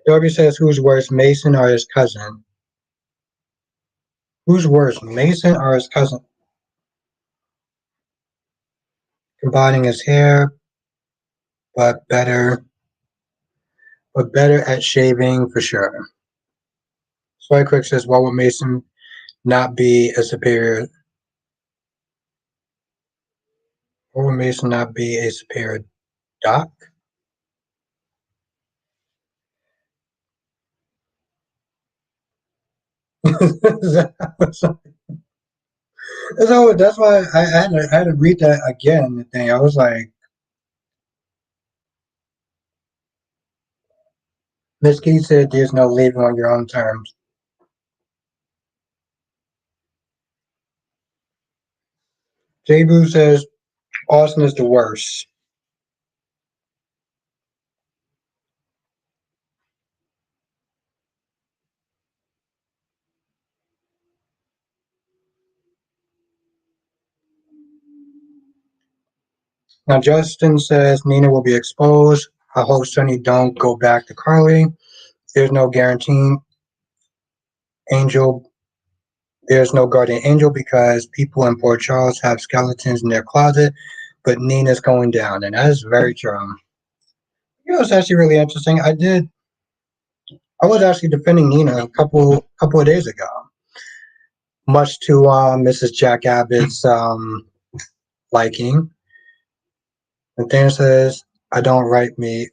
Darby says who's worse, Mason or his cousin? Who's worse, Mason or his cousin? Combining his hair, but better at shaving for sure. Soy Quick says, why would Mason not be a superior? Why would Mason not be a superior doc? So that's why I had to read that again. The thing I was like, Miss Key said, "There's no leaving on your own terms." J. Boo says Austin is the worst. Now Justin says Nina will be exposed. I hope Sonny don't go back to Carly. There's no guaranteeing Angel. There's no guardian angel because people in Port Charles have skeletons in their closet, but Nina's going down, and that is very true. It's actually really interesting. I was actually defending Nina a couple of days ago, much to Mrs. Jack Abbott's liking. And Thanos says, "I don't write me.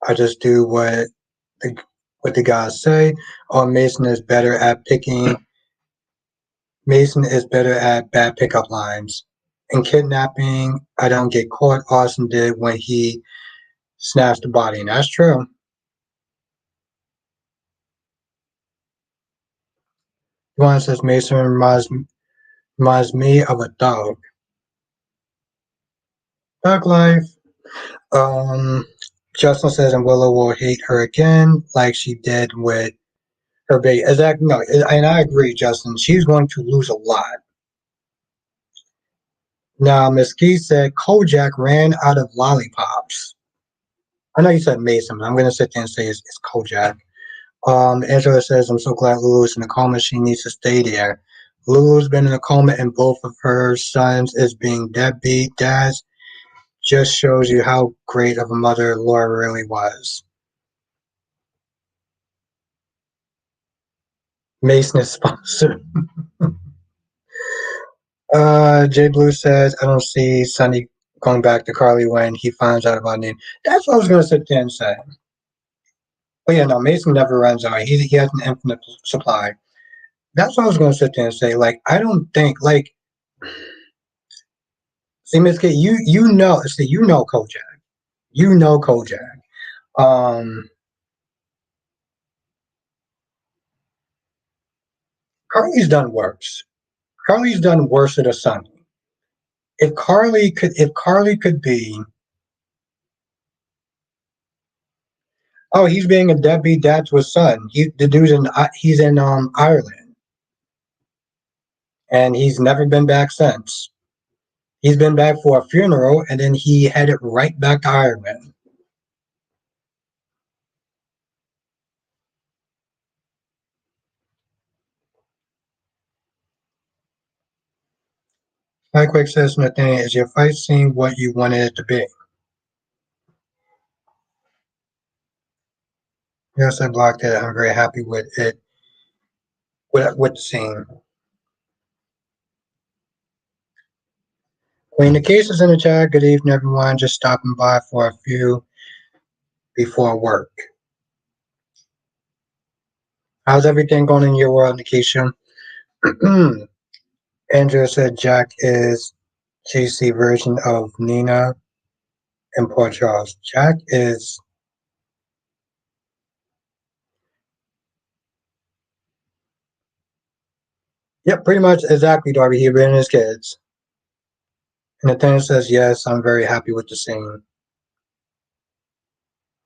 I just do the what the guys say." Oh, Mason is better at bad pickup lines. In kidnapping, I don't get caught. Austin did when he snatched the body, and that's true. One says Mason reminds me of a dog. Dog life. Um, Justin says, and Willow will hate her again, like she did with her baby. Exactly. No, and I agree, Justin. She's going to lose a lot. Now, Miss Key said Kojak ran out of lollipops. I know you said Mason, but I'm going to sit there and say it's Kojak. Angela says, I'm so glad Lulu's in a coma. She needs to stay there. Lulu's been in a coma, and both of her sons is being deadbeat dads. Just shows you how great of a mother Laura really was. Mason is sponsored. Jay Blue says, I don't see Sonny going back to Carly when he finds out about Nina. That's what I was going to sit there and say. But yeah, no, Mason never runs out. He has an infinite supply. That's what I was going to sit there and say. Like, I don't think, like, see, Miss K, you know Kojak. You know Kojak. Um, Carly's done worse. Carly's done worse to Sonny. If Carly could be, oh, he's being a deadbeat dad to his son. The dude's he's in Ireland, and he's never been back since. He's been back for a funeral, and then he headed right back to Ireland. Like Quick says, Nathaniel, is your fight scene what you wanted it to be? Yes, I blocked it. I'm very happy with it, with the scene. Queen, the case is in the chat. Good evening, everyone. Just stopping by for a few before work. How's everything going in your world, Nikisha? Andrea said Jack is JC version of Nina and Port Charles. Jack is, yep, pretty much exactly Darby Huber and his kids. And Nathaniel says, yes, I'm very happy with the scene.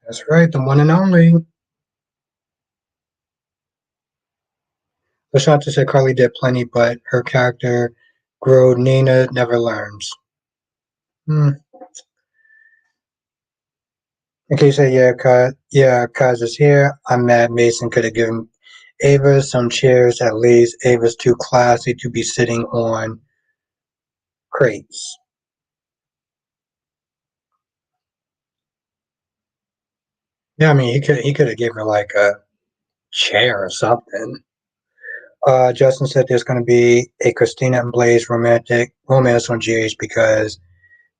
That's right, the one and only. Lashanta said Carly did plenty, but her character grew. Nina never learns. Hmm. Okay, so Kaz is here. I'm mad Mason could have given Ava some chairs at least. Ava's too classy to be sitting on crates. Yeah, I mean he could have given her like a chair or something. Justin said there's going to be a Christina and Blaze romantic romance on GH because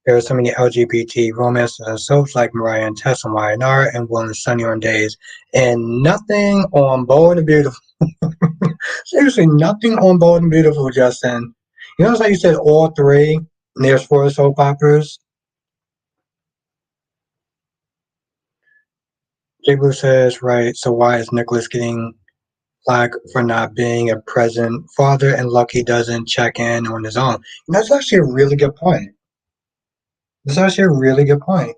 there are so many LGBT romances and soaps like Mariah and Tess on YNR and Will and Sunny on Days, and nothing on Bold and Beautiful. Seriously, nothing on Bold and Beautiful, Justin. You notice how you said all three, and there's four soap operas? J Blue says, right, so why is Nicholas getting flack for not being a present father and Lucky doesn't check in on his own? And that's actually a really good point. That's actually a really good point.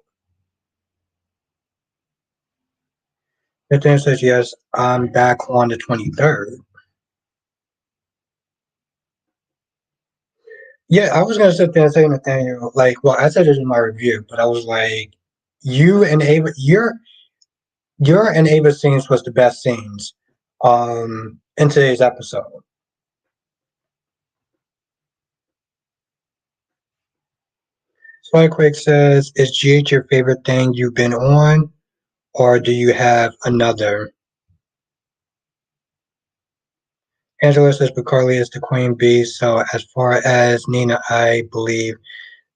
Nathan says, yes, I'm back on the 23rd. Yeah, I was gonna sit there and say, Nathaniel, like, well, I said it in my review, but I was like, you and Ava, your and Ava scenes was the best scenes, in today's episode. Spikequake says, is GH your favorite thing you've been on, or do you have another? Angela says, but Carly is the queen bee, so as far as Nina, I believe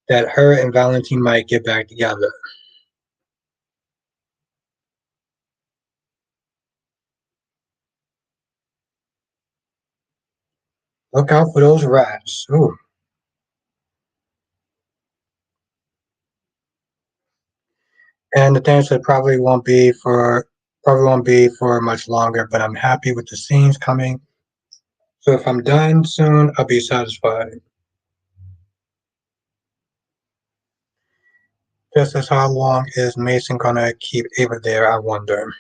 that her and Valentine might get back together. Look out for those rats. Ooh. And the thing said probably won't be for much longer, but I'm happy with the scenes coming. So if I'm done soon, I'll be satisfied. Just as how long is Mason gonna keep Ava there, I wonder.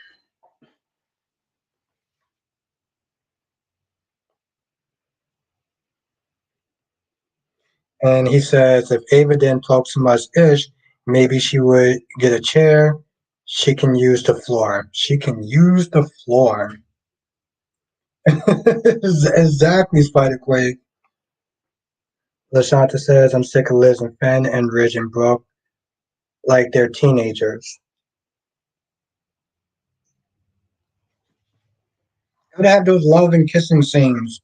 And he says if Ava didn't talk so much ish, maybe she would get a chair. She can use the floor. She can use the floor. Exactly, Spider Quake. LaShanta says, I'm sick of Liz and Finn and Ridge and Brooke like they're teenagers. Gotta have those love and kissing scenes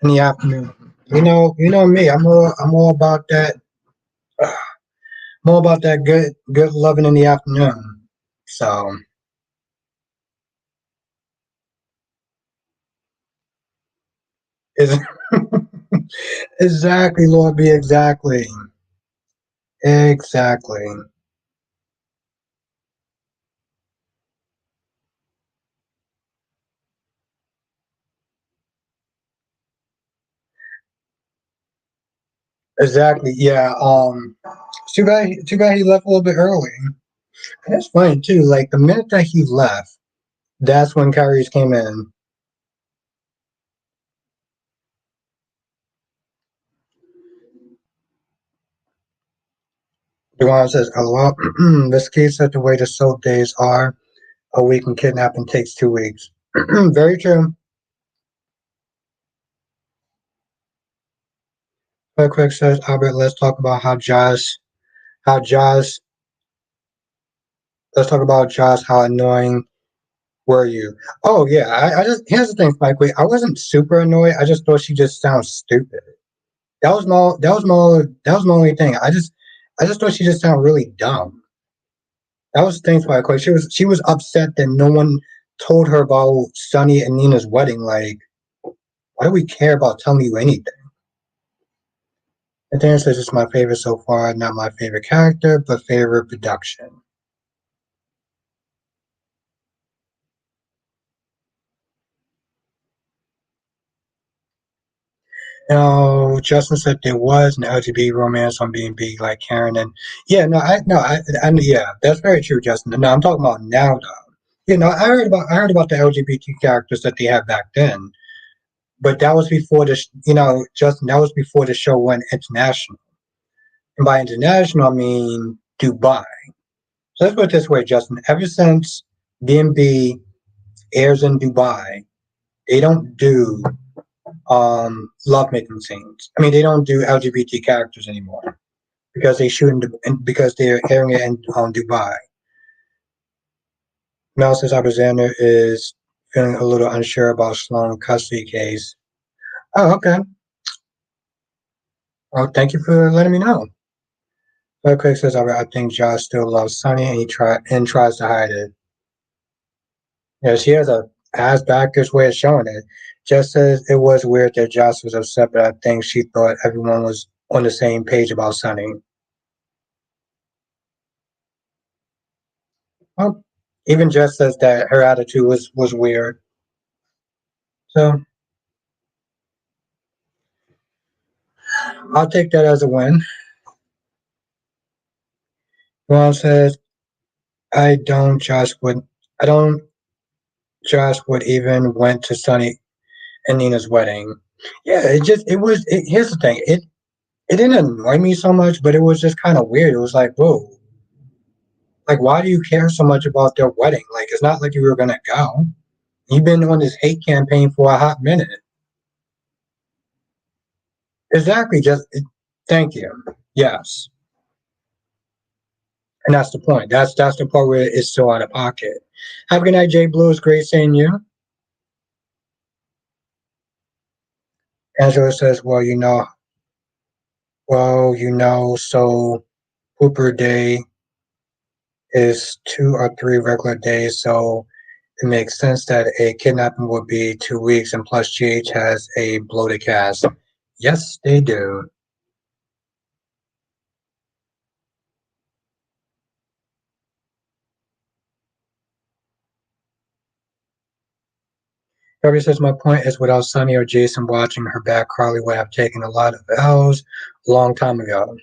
in the afternoon. You know me. I'm all about that. More about that good loving in the afternoon. So is exactly, Lord B. Exactly, exactly. Exactly. Yeah. Too bad he left a little bit early. And that's funny too. Like the minute that he left, that's when Kyrie's came in. Duane says, "LOL. This case said the way the soap days are, a week and kidnapping takes 2 weeks." Very true. Quick, quick says Albert. Let's talk about how Josh. Let's talk about Josh. How annoying were you? Oh yeah, I just here's the thing, Spike. Wait, I wasn't super annoyed. I just thought she just sounds stupid. That was my only thing. I just thought she just sounded really dumb. That was the thing, Spike. Like she was upset that no one told her about Sunny and Nina's wedding. Like, why do we care about telling you anything? And Dan says it's my favorite so far, not my favorite character, but favorite production. No, Justin said there was an LGBT romance on B&B like Karen and yeah, yeah, that's very true, Justin. No, I'm talking about now though. You know, I heard about the LGBT characters that they had back then, but that was before Justin, that was before the show went international. And by international, I mean Dubai. So let's put it this way, Justin. Ever since B&B airs in Dubai, they don't do lovemaking scenes. I mean, they don't do LGBT characters anymore because they shoot because they're airing it in Dubai. Mel says Alexander is feeling a little unsure about Sloan custody case. Oh, okay. Well, thank you for letting me know. Craig says I think Josh still loves Sunny and he tries to hide it. Yeah, she has a ass backwards way of showing it. Just says it was weird that Josh was upset, but I think she thought everyone was on the same page about Sunny. Well, even Jess says that her attitude was weird. So I'll take that as a win. Ron says I don't Josh would even went to Sunny and Nina's wedding. Yeah, here's the thing. It didn't annoy me so much, but it was just kind of weird. It was like, whoa, like why do you care so much about their wedding? Like it's not like you were gonna go. You've been on this hate campaign for a hot minute. Exactly. Thank you. Yes. And that's the point. That's the part where it's so out of pocket. Have a good night, Jay Blue. It's great seeing you. Angela says, so Hooper Day is 2 or 3 regular days, so it makes sense that a kidnapping would be 2 weeks, and plus GH has a bloated cast. Yes, they do. Kirby says, my point is without Sunny or Jason watching her back, Carly would have taken a lot of L's a long time ago.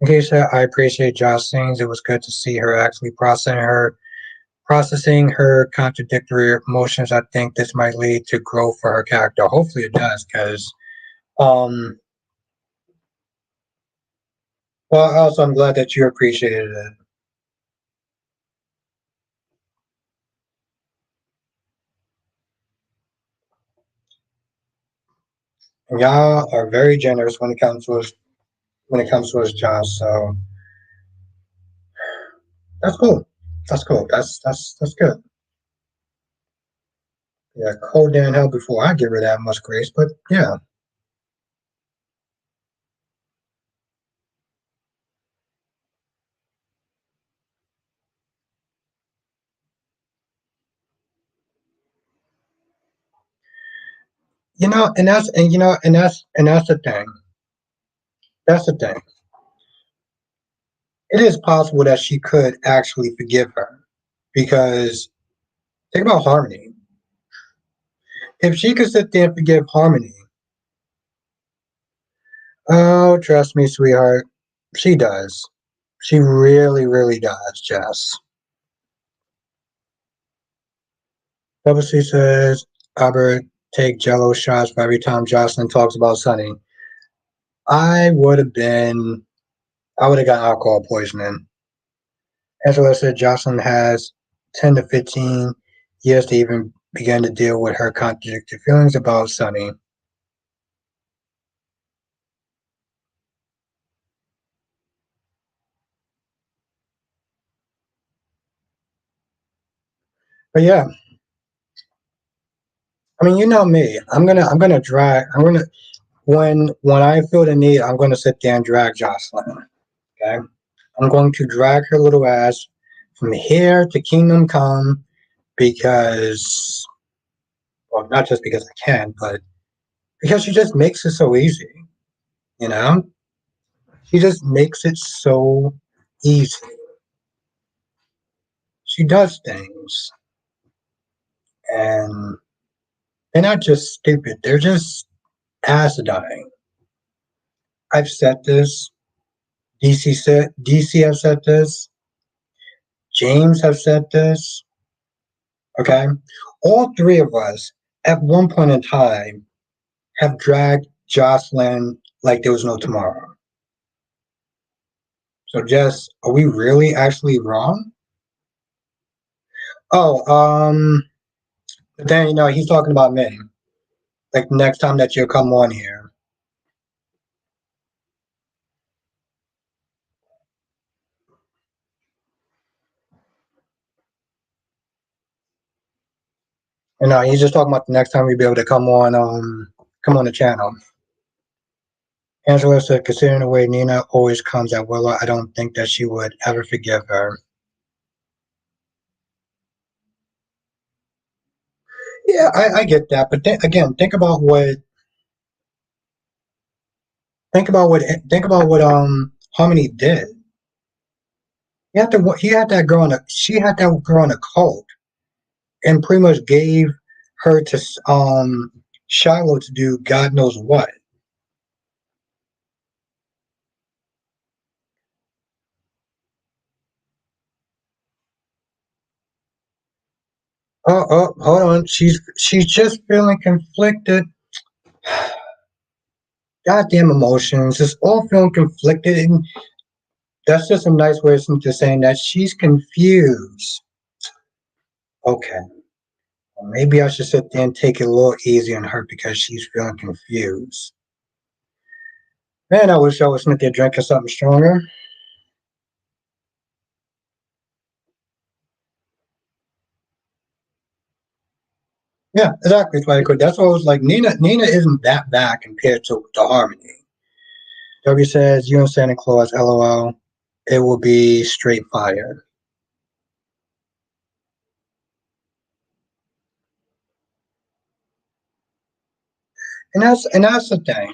Keisha, I appreciate Josh sings. It was good to see her actually processing her contradictory emotions. I think this might lead to growth for her character. Hopefully it does, because um well also I'm glad that you appreciated it. And y'all are very generous when it comes to us Josh. So that's cool. That's cool. That's good. Yeah, cold down hell before I give her that much grace, but yeah. And that's the thing. That's the thing. It is possible that she could actually forgive her. Because think about Harmony. If she could sit there and forgive Harmony, trust me, sweetheart. She does. She really, really does, Jess. Double C says, Albert, take jello shots for every time Jocelyn talks about Sunny. I would have been, I would have got alcohol poisoning. Angela said Jocelyn has 10 to 15 years to even begin to deal with her contradictory feelings about Sunny. But yeah, I mean, you know me. When I feel the need, I'm gonna sit there and drag Jocelyn. Okay, I'm going to drag her little ass from here to Kingdom Come because, well, not just because I can, but because she just makes it so easy. You know, she just makes it so easy. She does things, and they're not just stupid. They're just acidine. I've said this. DC have said this. James have said this. Okay, all three of us at one point in time have dragged Jocelyn like there was no tomorrow. So, Jess, are we really actually wrong? Oh, but then he's talking about me. Like next time that you come on here, he's just talking about the next time we be able to come on the channel. Angela said, considering the way Nina always comes at Willow, I don't think that she would ever forgive her. Yeah, I get that, but again, think about what Harmony did. He had that girl in a she had that girl in a cult and pretty much gave her to Shiloh to do God knows what. Oh, hold on. She's just feeling conflicted. Goddamn emotions. Just all feeling conflicted, and that's just a nice way of simply saying that she's confused. Okay, well, maybe I should sit there and take it a little easy on her because she's feeling confused. Man, I wish I was sitting there drinking something stronger. Yeah, exactly. It's like that's what I was like. Nina isn't that bad compared to Harmony. W says you and Santa Claus, LOL. It will be straight fire. And that's the thing.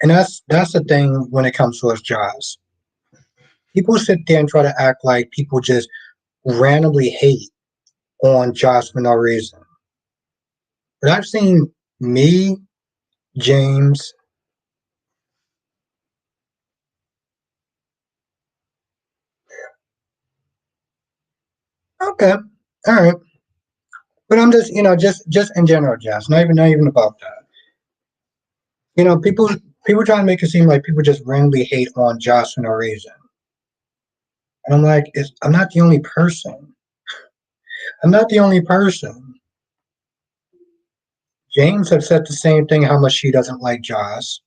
And that's the thing when it comes to us jobs. People sit there and try to act like people just randomly hate on jobs for no reason. But I've seen me, James. Okay, all right. But I'm just just in general, Jazz. Not even about that. People try to make it seem like people just randomly hate on Josh for no reason. And I'm like, I'm not the only person. I'm not the only person. James have said the same thing, how much she doesn't like Josh.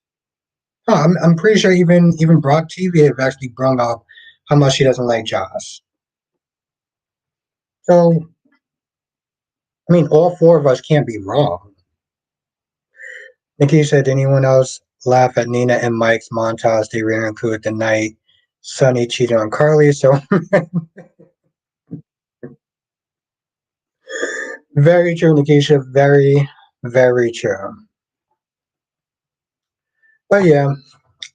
Oh, I'm pretty sure even Brock TV have actually brung up how much she doesn't like Josh. So I mean, all four of us can't be wrong. Nikki said, anyone else laugh at Nina and Mike's montage? They really include the night Sonny cheated on Carly. So very true, Nikisha. Very, very true. But yeah,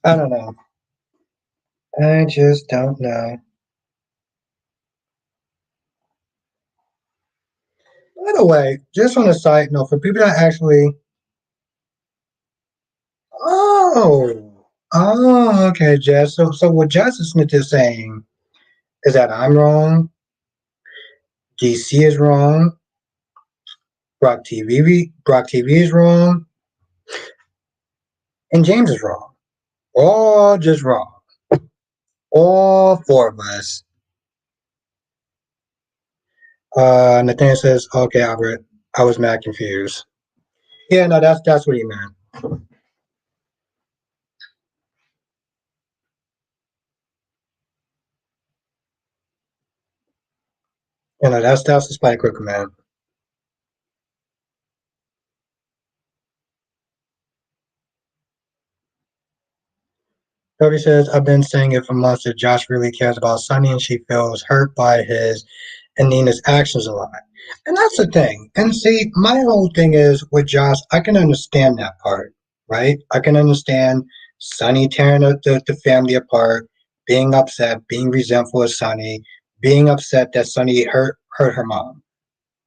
I don't know. I just don't know. By the way, just on a side note, for people that actually, oh, Oh, okay, Jess. So what Justice Smith is saying is that I'm wrong, DC is wrong, Brock TV is wrong, and James is wrong. All just wrong. All four of us. Nathaniel says, "Okay, Albert, I was mad confused." Yeah, no, that's what he meant. You know, that's the Spike Quick man. Toby says, "I've been saying it for months that Josh really cares about Sunny, and she feels hurt by his and Nina's actions a lot." And that's the thing. And see, my whole thing is with Josh, I can understand that part, right? I can understand Sunny tearing the family apart, being upset, being resentful of Sunny, being upset that Sunny hurt her mom.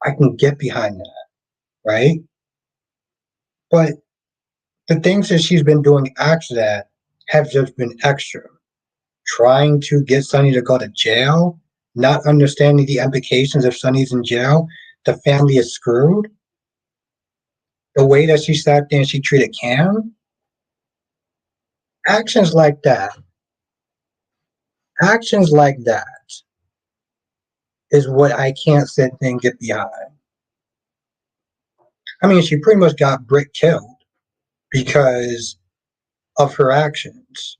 I can get behind that, right? But the things that she's been doing after that have just been extra. Trying to get Sunny to go to jail, not understanding the implications if Sunny's in jail, the family is screwed. The way that she sat there and she treated Cam, actions like that, actions like that is what I can't sit there and get behind. I mean, she pretty much got Brick killed because of her actions,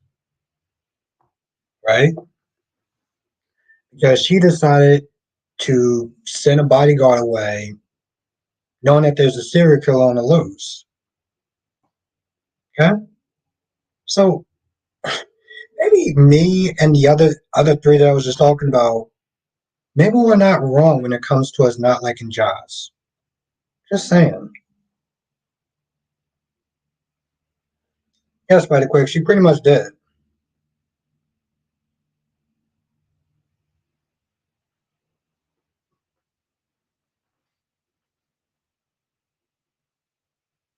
right? Because she decided to send a bodyguard away knowing that there's a serial killer on the loose. Okay? So maybe me and the other three that I was just talking about, maybe we're not wrong when it comes to us not liking Jaws. Just saying. Yes, by the quick, she pretty much did.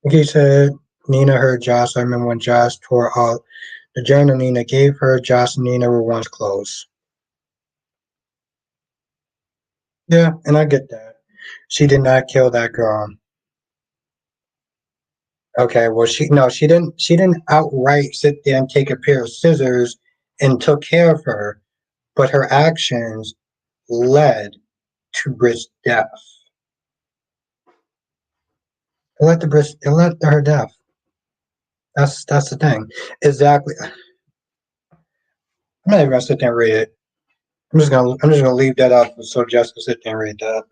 Like he said, Nina heard Josh. I remember when Josh tore out the journal Nina gave her. Josh and Nina were once close. Yeah, and I get that. She did not kill that girl. Okay, well she didn't outright sit there and take a pair of scissors and took care of her, but her actions led to Britt's death. It led to her death. That's the thing. Exactly. I'm not even gonna sit there and read it. I'm just gonna leave that up so Jess can sit there and read that.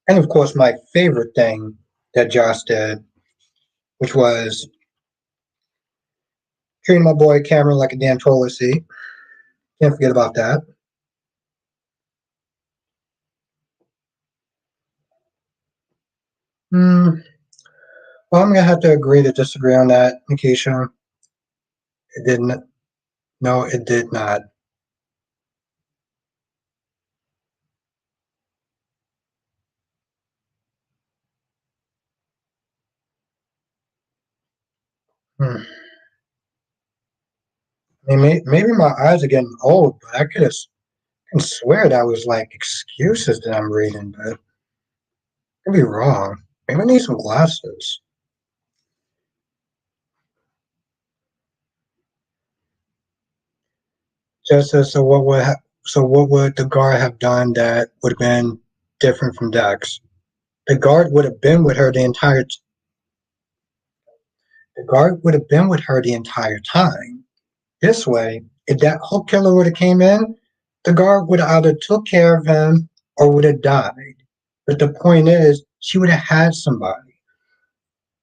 And of course, my favorite thing that Josh did, which was treating my boy Cameron like a damn toilet seat. Can't forget about that. Hmm. Well, I'm gonna have to agree to disagree on that, Nikisha. It didn't. No, it did not. Hmm. I mean, maybe my eyes are getting old, but can swear that was like excuses that I'm reading, but I could be wrong. Maybe I need some glasses. Just so what would the guard have done that would have been different from Dex? The guard would have been with her the guard would have been with her the entire time. This way, if that hook killer would have came in, the guard would have either took care of him or would have died. But the point is, she would have had somebody.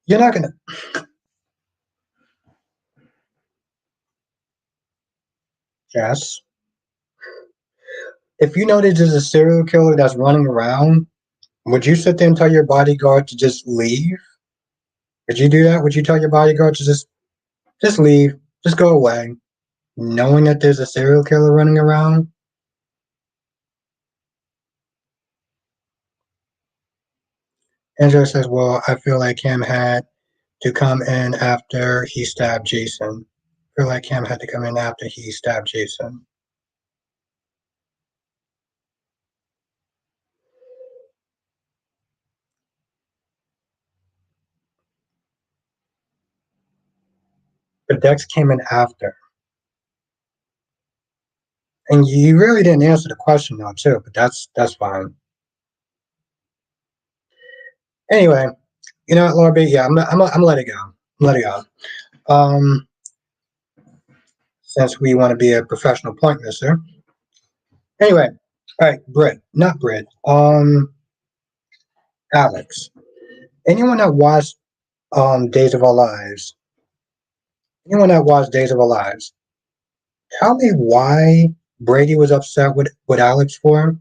You're not gonna guess. If you know that there's a serial killer that's running around, would you sit there and tell your bodyguard to just leave? Would you do that? Would you tell your bodyguard to just leave, just go away, knowing that there's a serial killer running around? Angela says, well, I feel like Cam had to come in after he stabbed Jason. I feel like Cam had to come in after he stabbed Jason. But Dex came in after. And you really didn't answer the question though, too, but that's fine. Anyway, you know what, Laura B, yeah, I'm let it go. Let it go. Um, since we want to be a professional point mister. Anyway, all right, Brit, not Brit. Alex. Anyone that watched Days of Our Lives, anyone that watched Days of Our Lives, tell me why Brady was upset with Alex for.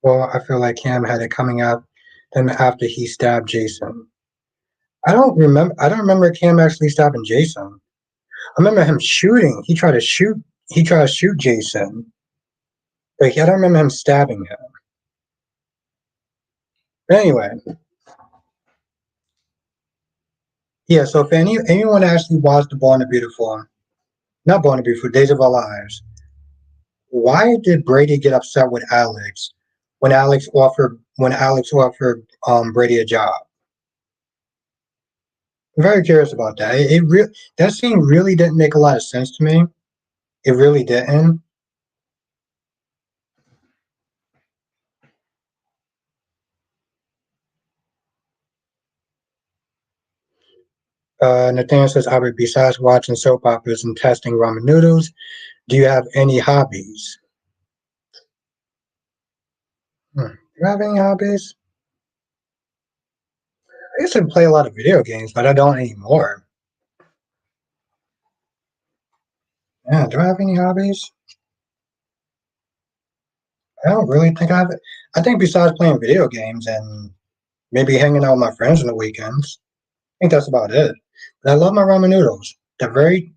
Well, I feel like Cam had it coming out him after he stabbed Jason. I don't remember. I don't remember Cam actually stabbing Jason. I remember him shooting. He tried to shoot. He tried to shoot Jason. Like I don't remember him stabbing him. But anyway, yeah. So if anyone actually watched the Born to Beautiful, not Born to Beautiful, Days of Our Lives, why did Brady get upset with Alex when Alex offered Brady a job? I'm very curious about that. That scene really didn't make a lot of sense to me. It really didn't. Nathaniel says, Albert, besides watching soap operas and testing ramen noodles, do you have any hobbies? Do you have any hobbies? I used to play a lot of video games, but I don't anymore. Yeah, do I have any hobbies? I don't really think I have it. I think besides playing video games and maybe hanging out with my friends on the weekends, I think that's about it. But I love my ramen noodles. They're very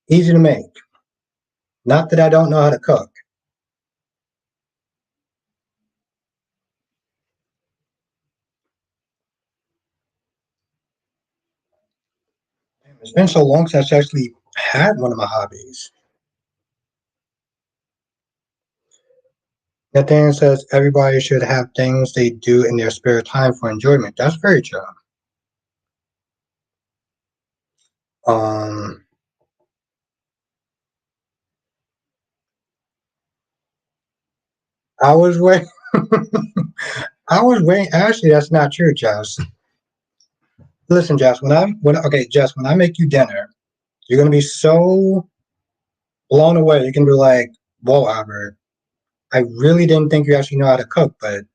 easy to make. Not that I don't know how to cook. It's been so long since I actually had one of my hobbies. Nathaniel says everybody should have things they do in their spare time for enjoyment. That's very true. Um, I was waiting. I was waiting. Actually, that's not true, Jess. Listen, Jess. Jess, when I make you dinner, you're gonna be so blown away. You can be like, "Whoa, Albert! I really didn't think you actually know how to cook, but it's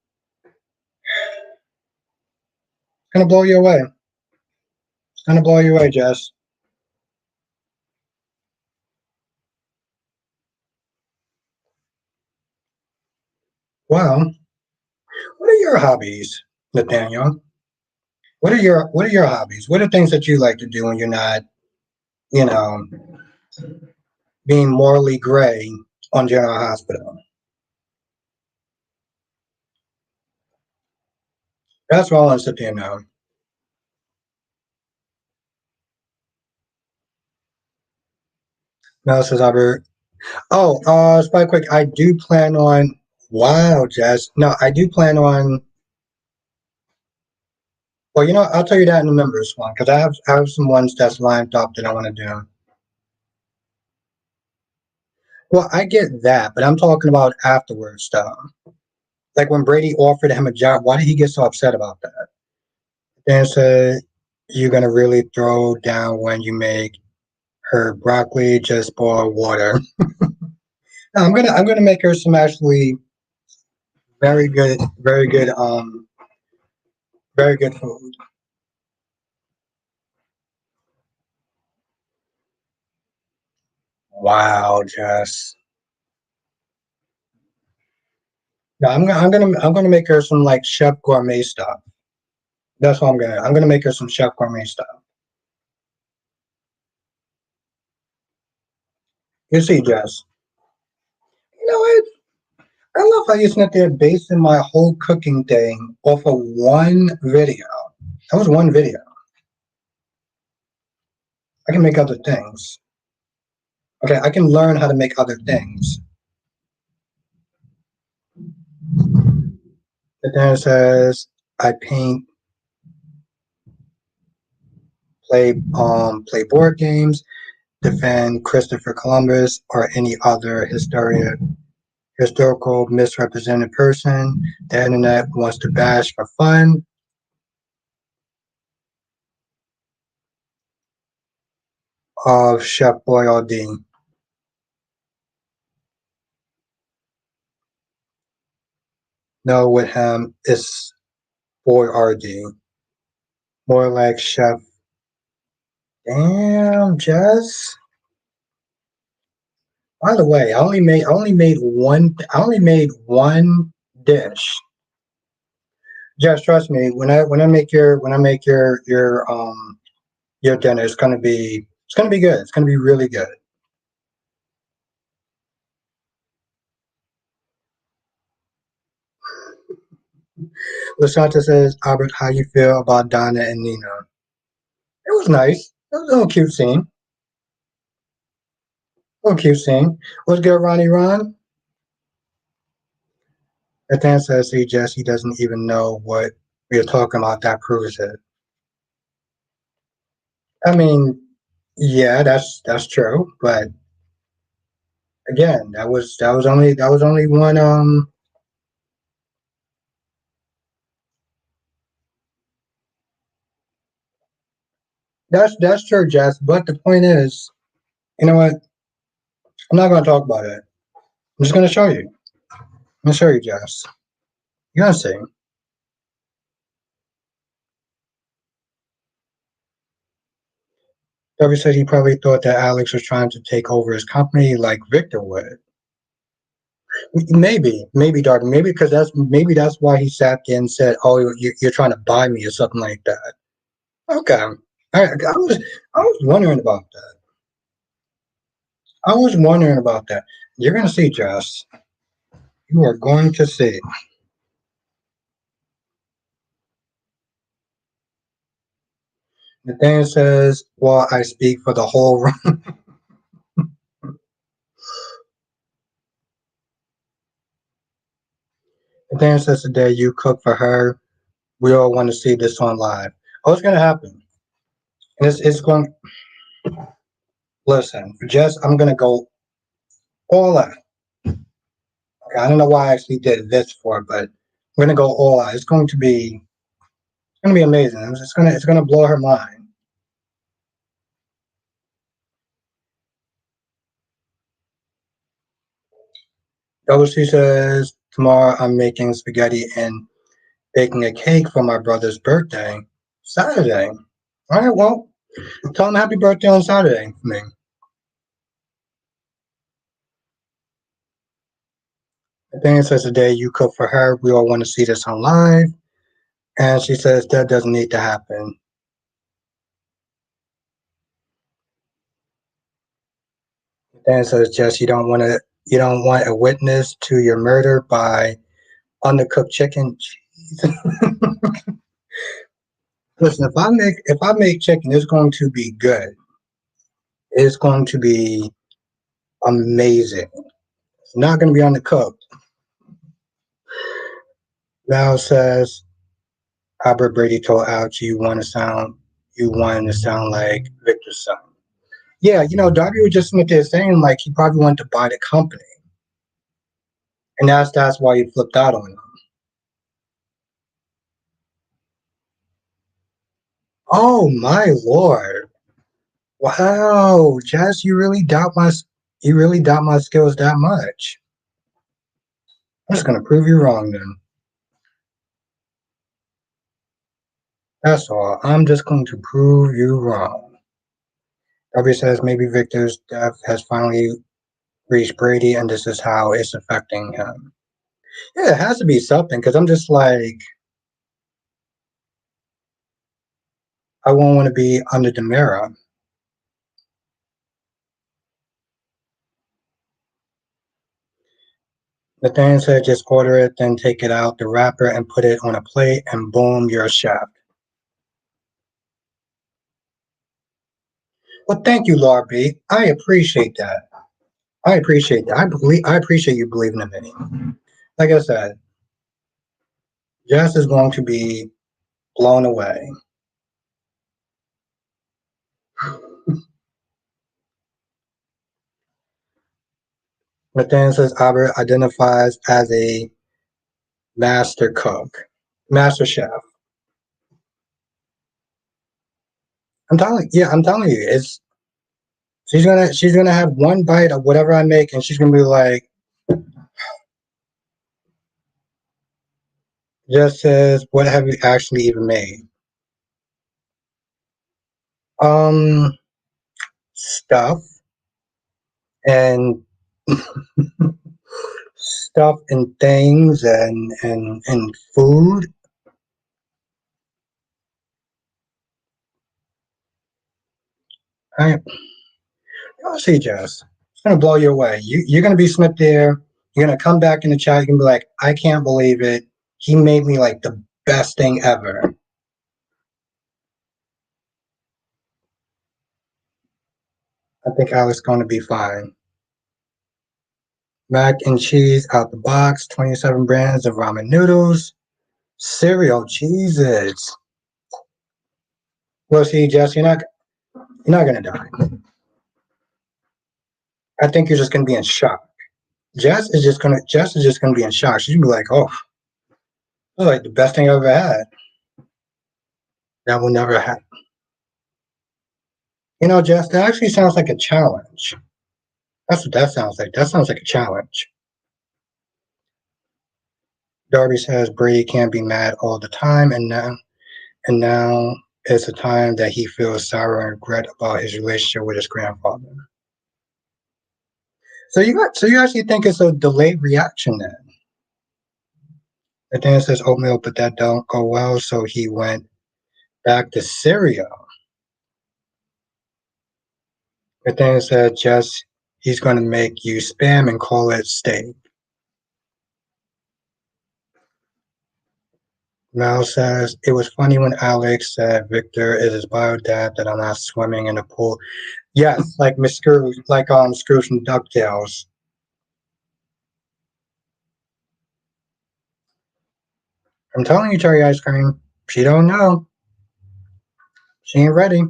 gonna blow you away. It's gonna blow you away, Jess." Well, what are your hobbies, Nathaniel? What are your hobbies? What are things that you like to do when you're not, you know, being morally gray on General Hospital? That's what I want to sit there now. Now says Albert. Oh, Spy Quick, I do plan on. Wow, Jess. No, I do plan on. Well, I'll tell you that in the members one because I have some ones that's lined up that I want to do. Well, I get that, but I'm talking about afterwards stuff. Like when Brady offered him a job, why did he get so upset about that? Dan said, "You're gonna really throw down when you make her broccoli, just boil water." No, I'm gonna make her some actually very good, very good food. Wow, Jess. No, I'm gonna make her some like chef gourmet stuff. That's what I'm gonna make her some chef gourmet stuff. You see, Jess. You know what? I love how you sit there basing my whole cooking thing off of one video. That was one video. I can make other things. Okay, I can learn how to make other things. But then it says I paint, play board games, defend Christopher Columbus or any other historical misrepresented person the internet wants to bash for fun of Chef Boyardee. No, with him, it's Boyardee. More like Chef. Damn, Jess. By the way, I only made one dish. Jess, trust me, when I make your dinner, it's gonna be good. It's gonna be really good. Lasanta says, Albert, how you feel about Donna and Nina? It was nice. It was a little cute scene. A little cute scene. What's good, Ronnie Ron? Nathan says, see, Jess, he doesn't even know what we are talking about. That proves it. I mean, yeah, that's true. But again, that was only one. That's true, Jess. But the point is, you know what? I'm not gonna talk about it. I'm just gonna show you. I'm gonna show you, Jess. You're gonna see. W said he probably thought that Alex was trying to take over his company like Victor would. Maybe, Dark. Maybe that's why he sat there and said, "Oh, you're trying to buy me" or something like that. Okay, I was wondering about that. I was wondering about that. You're gonna see, Jess. You are going to see. Nathaniel says, "Well, I speak for the whole room." Nathaniel says, "Today you cook for her. We all want to see this on live." Oh, it's gonna happen. And it's going. Listen, for Jess, I'm gonna go all out. Okay, I don't know why I actually did this for, but we're gonna go all out. It's gonna be amazing. It's gonna blow her mind. WC says tomorrow I'm making spaghetti and baking a cake for my brother's birthday. Saturday. All right, well, tell him happy birthday on Saturday for me. The thing says today you cook for her. We all want to see this on live. And she says that doesn't need to happen. The thing says just you don't want a witness to your murder by undercooked chicken. Listen, if I make chicken, it's going to be good. It's going to be amazing. It's not going to be undercooked. Mal says Albert Brady told Alex you want to sound like Victor's son. Yeah, Darby was just sitting there saying like he probably wanted to buy the company, and that's why he flipped out on him. Oh my lord! Wow, Jess, you really doubt my skills that much. I'm just gonna prove you wrong then. That's all. I'm just going to prove you wrong. Darby says maybe Victor's death has finally reached Brady, and this is how it's affecting him. Yeah, it has to be something because I'm just like I won't want to be under the mirror. Nathaniel said, just order it, then take it out the wrapper and put it on a plate, and boom, you're a chef. Well, thank you, Laura B. I appreciate that. I appreciate that. I appreciate you believing in me. Like I said, Jess is going to be blown away. Nathaniel says Albert identifies as a master cook, master chef. I'm telling you, it's she's gonna have one bite of whatever I make, and she's gonna be like, just says, what have you actually even made? Um, stuff and stuff and things and food. I You'll see, Jess. It's gonna blow you away. You're gonna be sitting there. You're gonna come back in the chat. You're gonna be like, I can't believe it. He made me like the best thing ever. I think Alex gonna be fine. Mac and cheese out the box. 27 brands of ramen noodles. Cereal cheeses. Well, see, Jess, you're not gonna die. I think you're just gonna be in shock. Jess is just gonna be in shock. She's gonna be like, oh, this is like the best thing I've ever had. That will never happen. Jess, that actually sounds like a challenge. That's what that sounds like. That sounds like a challenge. Darby says Brady can't be mad all the time, and now is the time that he feels sorrow and regret about his relationship with his grandfather. So you actually think it's a delayed reaction then? And then it says oatmeal, but that don't go well, so he went back to cereal. But then it said just he's going to make you spam and call it steak. Mel says it was funny when Alex said Victor is his bio dad that I'm not swimming in the pool. Yes, like Miss Scrooge, like Scrooge from DuckTales. I'm telling you, cherry ice cream. She don't know. She ain't ready.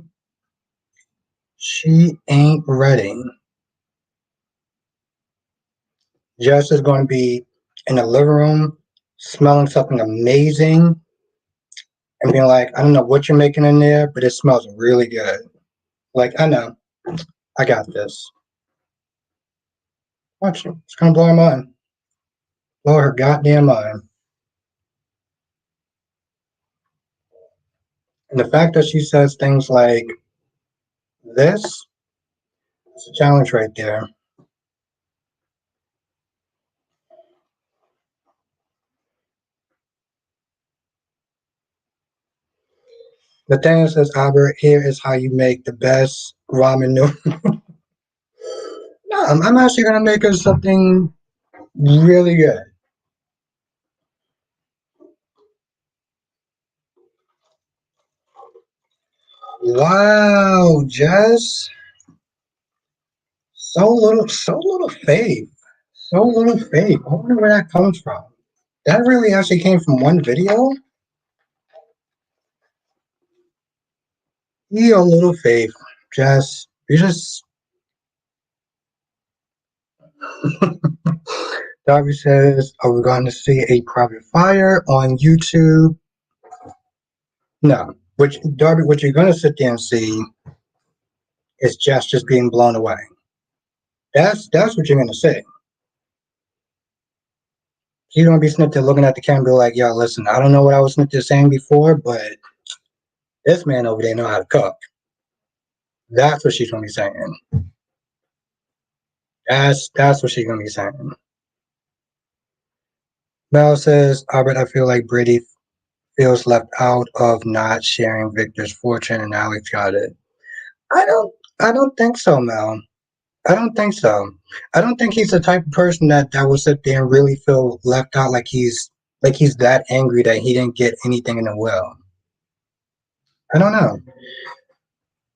She ain't ready. Jess is going to be in the living room, smelling something amazing, and being like, I don't know what you're making in there, but it smells really good. Like, I know, I got this. Watch it. It's gonna blow her mind. Blow her goddamn mind. And the fact that she says things like this, it's a challenge right there. Nathaniel says, Albert, here is how you make the best ramen noodle. No, I'm actually gonna make her something really good. Wow, Jess. So little faith. So little faith. I wonder where that comes from. That really actually came from one video? You a little faith. Jess, you just Darby says, are we going to see a private fire on YouTube? No. Which Darby, what you're gonna sit there and see is Jess just being blown away. That's what you're gonna see. She's gonna be sitting there looking at the camera like, yo, listen, I don't know what I was sitting there saying before, but this man over there know how to cook. That's what she's gonna be saying. That's what she's gonna be saying. Mel says, Albert, I feel like Brady feels left out of not sharing Victor's fortune and Alex got it. I don't I don't think so, Mel. I don't think so. I don't think he's the type of person that will sit there and really feel left out, like he's that angry that he didn't get anything in the will. I don't know.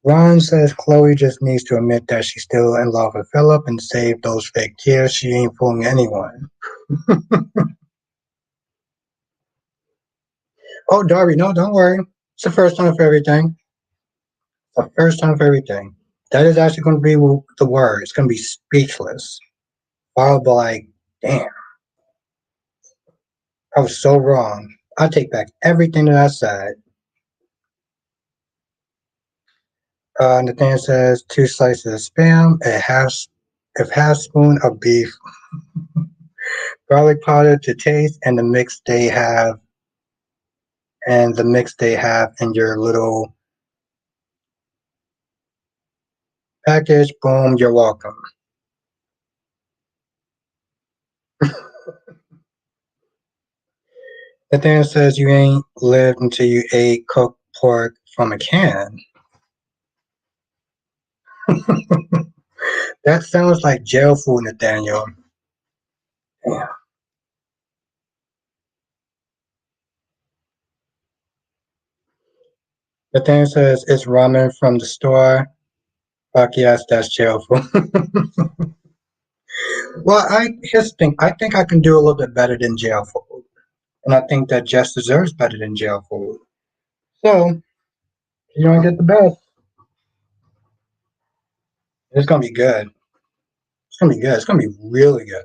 Ron says Chloe just needs to admit that she's still in love with Philip and save those fake tears. She ain't fooling anyone. Oh, Darby, no, don't worry. It's the first time for everything. It's the first time for everything. That is actually going to be the word. It's going to be speechless. I'll be like, damn, I was so wrong. I take back everything that I said. Nathaniel says 2 slices of spam, a half spoon of beef, garlic powder to taste, and the mix they have in your little package. Boom, you're welcome. Nathaniel says you ain't lived until you ate cooked pork from a can. That sounds like jail food, Nathaniel. Yeah. Nathaniel says it's ramen from the store. Fuck yes, that's jail food. Well, here's the thing. I think I can do a little bit better than jail food, and I think that Jess deserves better than jail food. So you don't get the best. It's gonna be good. It's gonna be good. It's gonna be really good.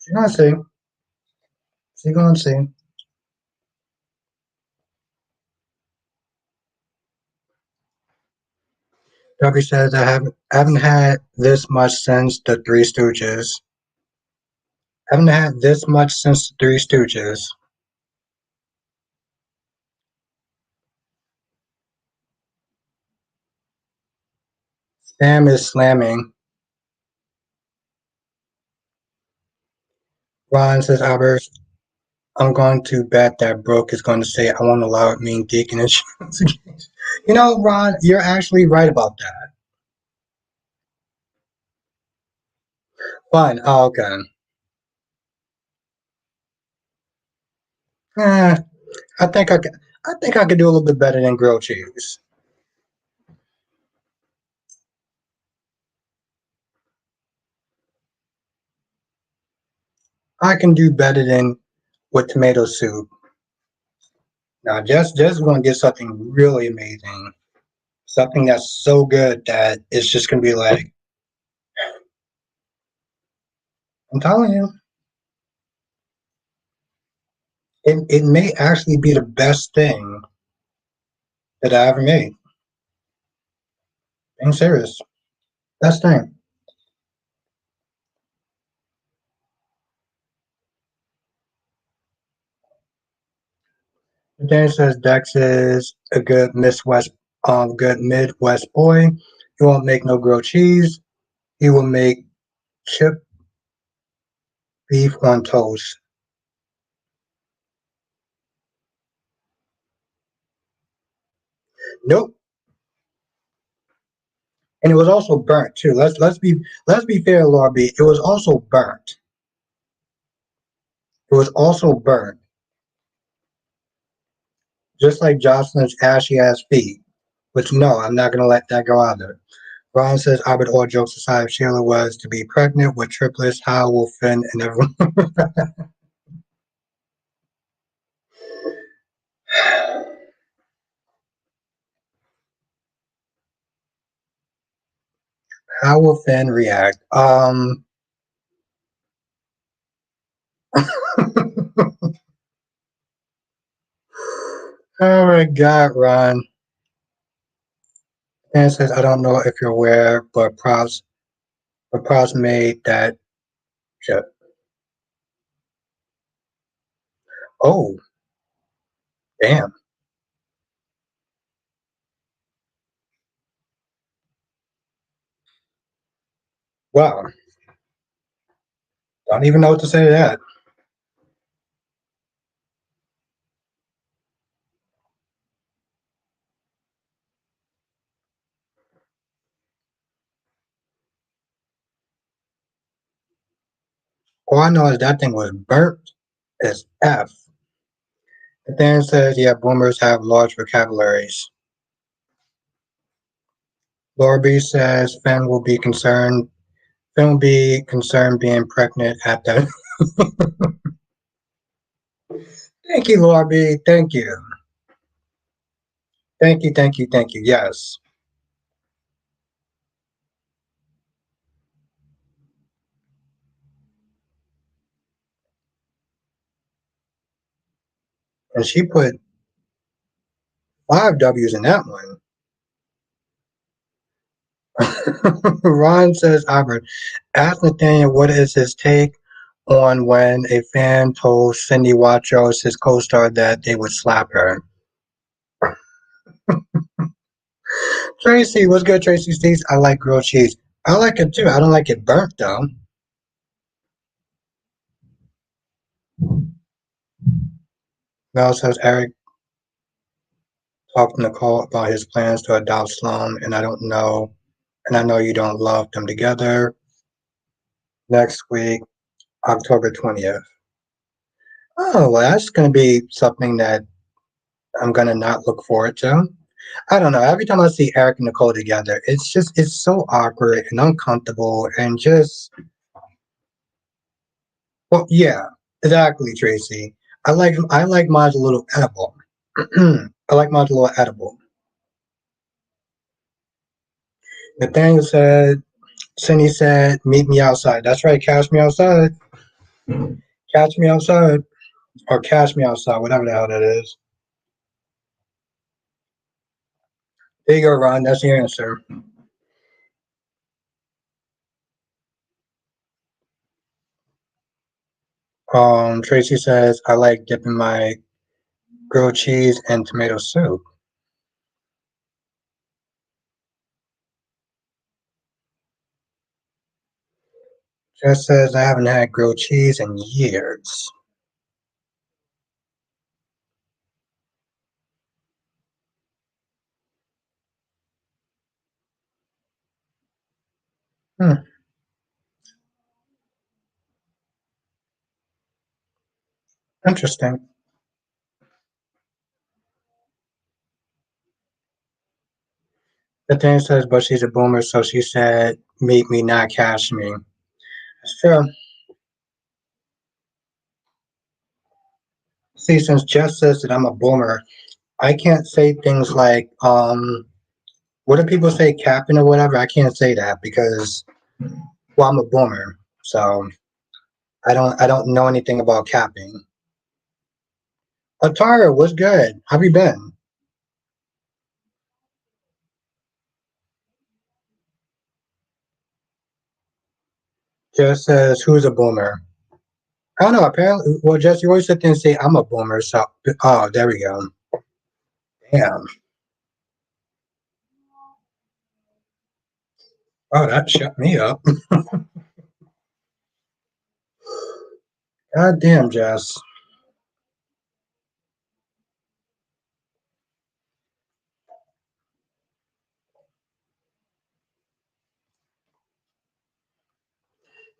You're gonna see. You're gonna see. Dougie says I haven't had this much since the Three Stooges. I haven't had this much since the Three Stooges. Spam is slamming. Ron says Albert, I'm going to bet that Brooke is going to say I won't allow it mean Deacon and You know, Ron, you're actually right about that. Fine. Oh, okay. Eh, I think I could do a little bit better than grilled cheese. I can do better than with tomato soup. Now, just going to get something really amazing, something that's so good that it's just going to be like, I'm telling you, it may actually be the best thing that I ever made. Being serious, best thing. Dan says Dex is a good Midwest boy. He won't make no grilled cheese. He will make chip beef on toast. Nope. And it was also burnt too. Let's be fair, Laura B. It was also burnt. It was also burnt, just like Jocelyn's ashy ass feet. Which no, I'm not gonna let that go either. Ron says, I would all jokes aside, if Sheila was to be pregnant with triplets, how will Finn and everyone how will Finn react? Oh my god, Ron. Dan says, I don't know if you're aware, but props made that shit. Oh, damn. Wow. Don't even know what to say to that. All I know is that thing was burnt as F. The thing says, yeah, boomers have large vocabularies. Laura B says, Finn will be concerned being pregnant at the. Thank you, Laura B. Thank you. Thank you, thank you, thank you. Yes. And she put 5 W's in that one. Ron says, Albert, ask Nathaniel what is his take on when a fan told Cindy Watros, his co-star, that they would slap her. Tracy, what's good, Tracy Steves? I like grilled cheese. I like it too. I don't like it burnt though. Mel says Eric talked to Nicole about his plans to adopt Sloan, and I know you don't love them together. Next week, October 20th. Oh, well, that's going to be something that I'm going to not look forward to. I don't know. Every time I see Eric and Nicole together, it's so awkward and uncomfortable and just, well, yeah, exactly, Tracy. I like mine a little edible. I like mine a little edible. Nathaniel said, Cindy said, meet me outside. That's right, catch me outside. Catch me outside. Or cash me outside, whatever the hell that is. There you go, Ron. That's the answer. Tracy says, I like dipping my grilled cheese and tomato soup. Jess says, I haven't had grilled cheese in years. Hmm, interesting. Nathaniel says, but she's a boomer, so she said, meet me, not cash me. It's true. See, since Jess says that I'm a boomer, I can't say things like, what do people say, capping or whatever? I can't say that because, well, I'm a boomer, so I don't know anything about capping. Atara, what's good? How have you been? Jess says, who's a boomer? I don't know. Apparently, well, Jess, you always sit there and say, I'm a boomer. So, oh, there we go. Damn. Oh, that shut me up. God damn, Jess.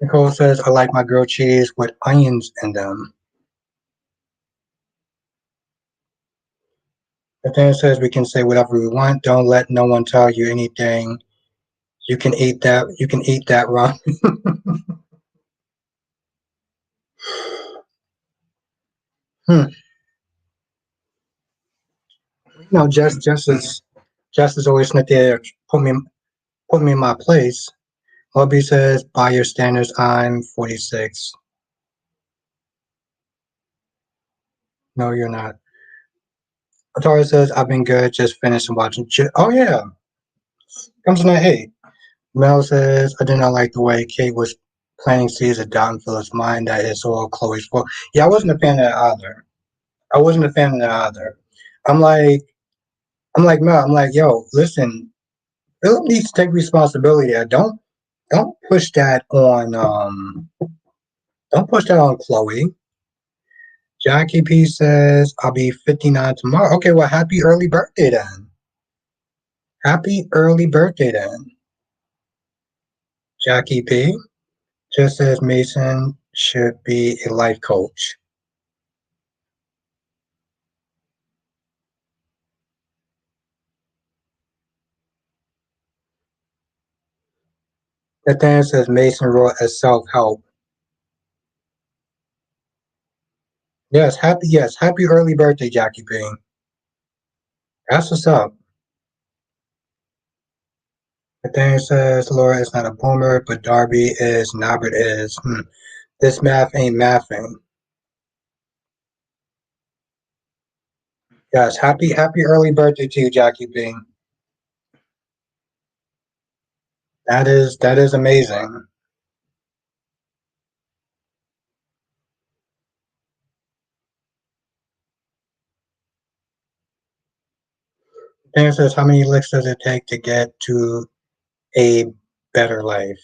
Nicole says, I like my grilled cheese with onions in them. Nathaniel says, we can say whatever we want. Don't let no one tell you anything. You can eat that. You can eat that raw. Hmm. You know, Jess is always sitting there, put me in my place. Hobie says, by your standards, I'm 46. No, you're not. Atara says, I've been good, just finished watching. Oh, yeah, comes in at 8. Mel says, I did not like the way Kate was planting seeds of doubt in Philip's mind that it's all Chloe's fault. Yeah, I wasn't a fan of that either. I wasn't a fan of that either. I'm like, I'm like, Mel, I'm like, yo, listen, Philip needs to take responsibility. Don't push that on, don't push that on Chloe. Jackie P says, I'll be 59 tomorrow. Okay, well, happy early birthday then. Happy early birthday then, Jackie P. Just says Mason should be a life coach. Nathaniel says Mason wrote as self-help. Happy early birthday, Jackie P. That's what's up. Nathaniel says Laura is not a boomer, but Darby is, Norbert is. This math ain't mathing. Yes, happy early birthday to you, Jackie P. That is amazing. Dan says, how many licks does it take to get to a better life?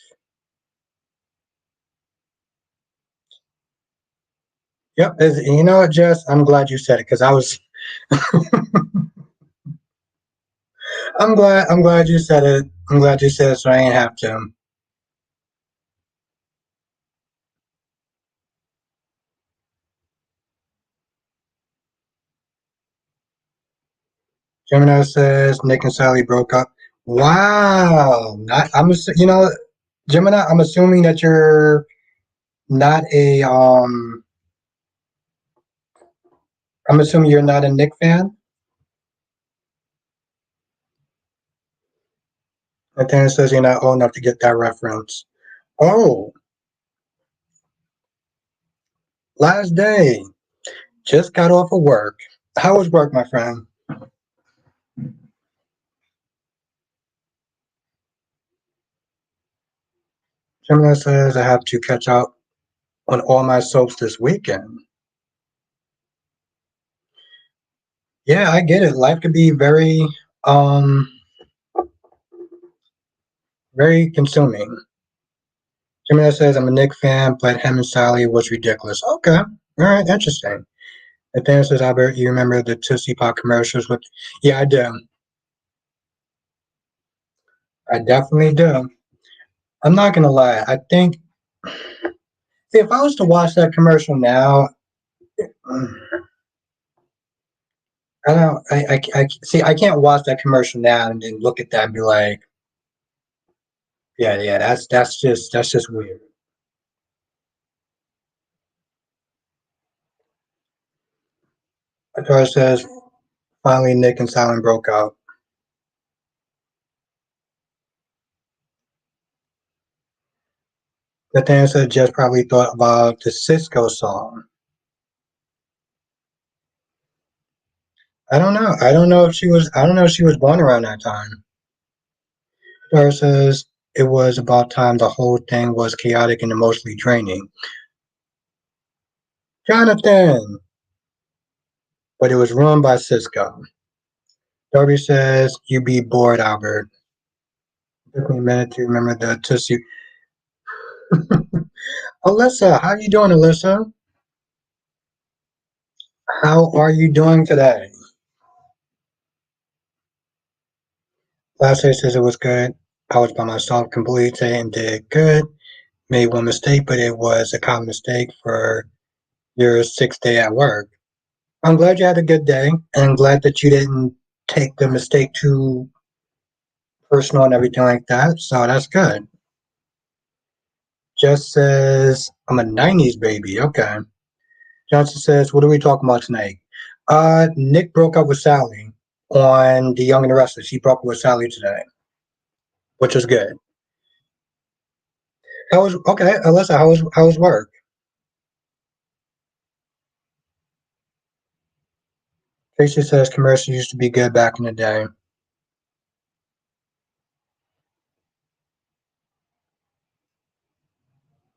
Yep, you know what, Jess? I'm glad you said it because I was. I'm glad you said it. I'm glad you said it, so I ain't have to. Gemini says Nick and Sally broke up. Wow, not you know, Gemini. I'm assuming that you're not a I'm assuming you're not a Nick fan. Nathaniel says you're not old enough to get that reference. Oh, last day. Just got off of work. How was work, my friend? Gemini says I have to catch up on all my soaps this weekend. Yeah, I get it. Life can be um very consuming. Gemini says I'm a Nick fan, but him and Sally was ridiculous. Okay. All right, interesting. Nathaniel says, Albert, you remember the Tootsie Pop commercials with Yeah, I do. I definitely do. I'm not gonna lie. I think if I was to watch that commercial now, mm, I don't I see I can't watch that commercial now and then look at that and be like, yeah, that's just weird. Nathaniel says finally Nick and Silent broke up. Nathaniel said Jess probably thought about the Cisco song. I don't know. I don't know if she was born around that time. Nathaniel says it was about time the whole thing was chaotic and emotionally draining. Jonathan, but it was run by Cisco. Darby says you be bored, Albert. It took me a minute to remember the Tootsie. Alyssa, how you doing, Alyssa? How are you doing today? Last day says it was good. I was by myself completely and did good. Made one mistake, but it was a common mistake for your sixth day at work. I'm glad you had a good day, and I'm glad that you didn't take the mistake too personal and everything like that. So that's good. Just says I'm a '90s baby. Okay. Johnson says, "What are we talking about tonight?" Nick broke up with Sally on The Young and the Restless. He broke up with Sally today, which was good. How was okay, Alyssa? How was work? Tracy says commercials used to be good back in the day.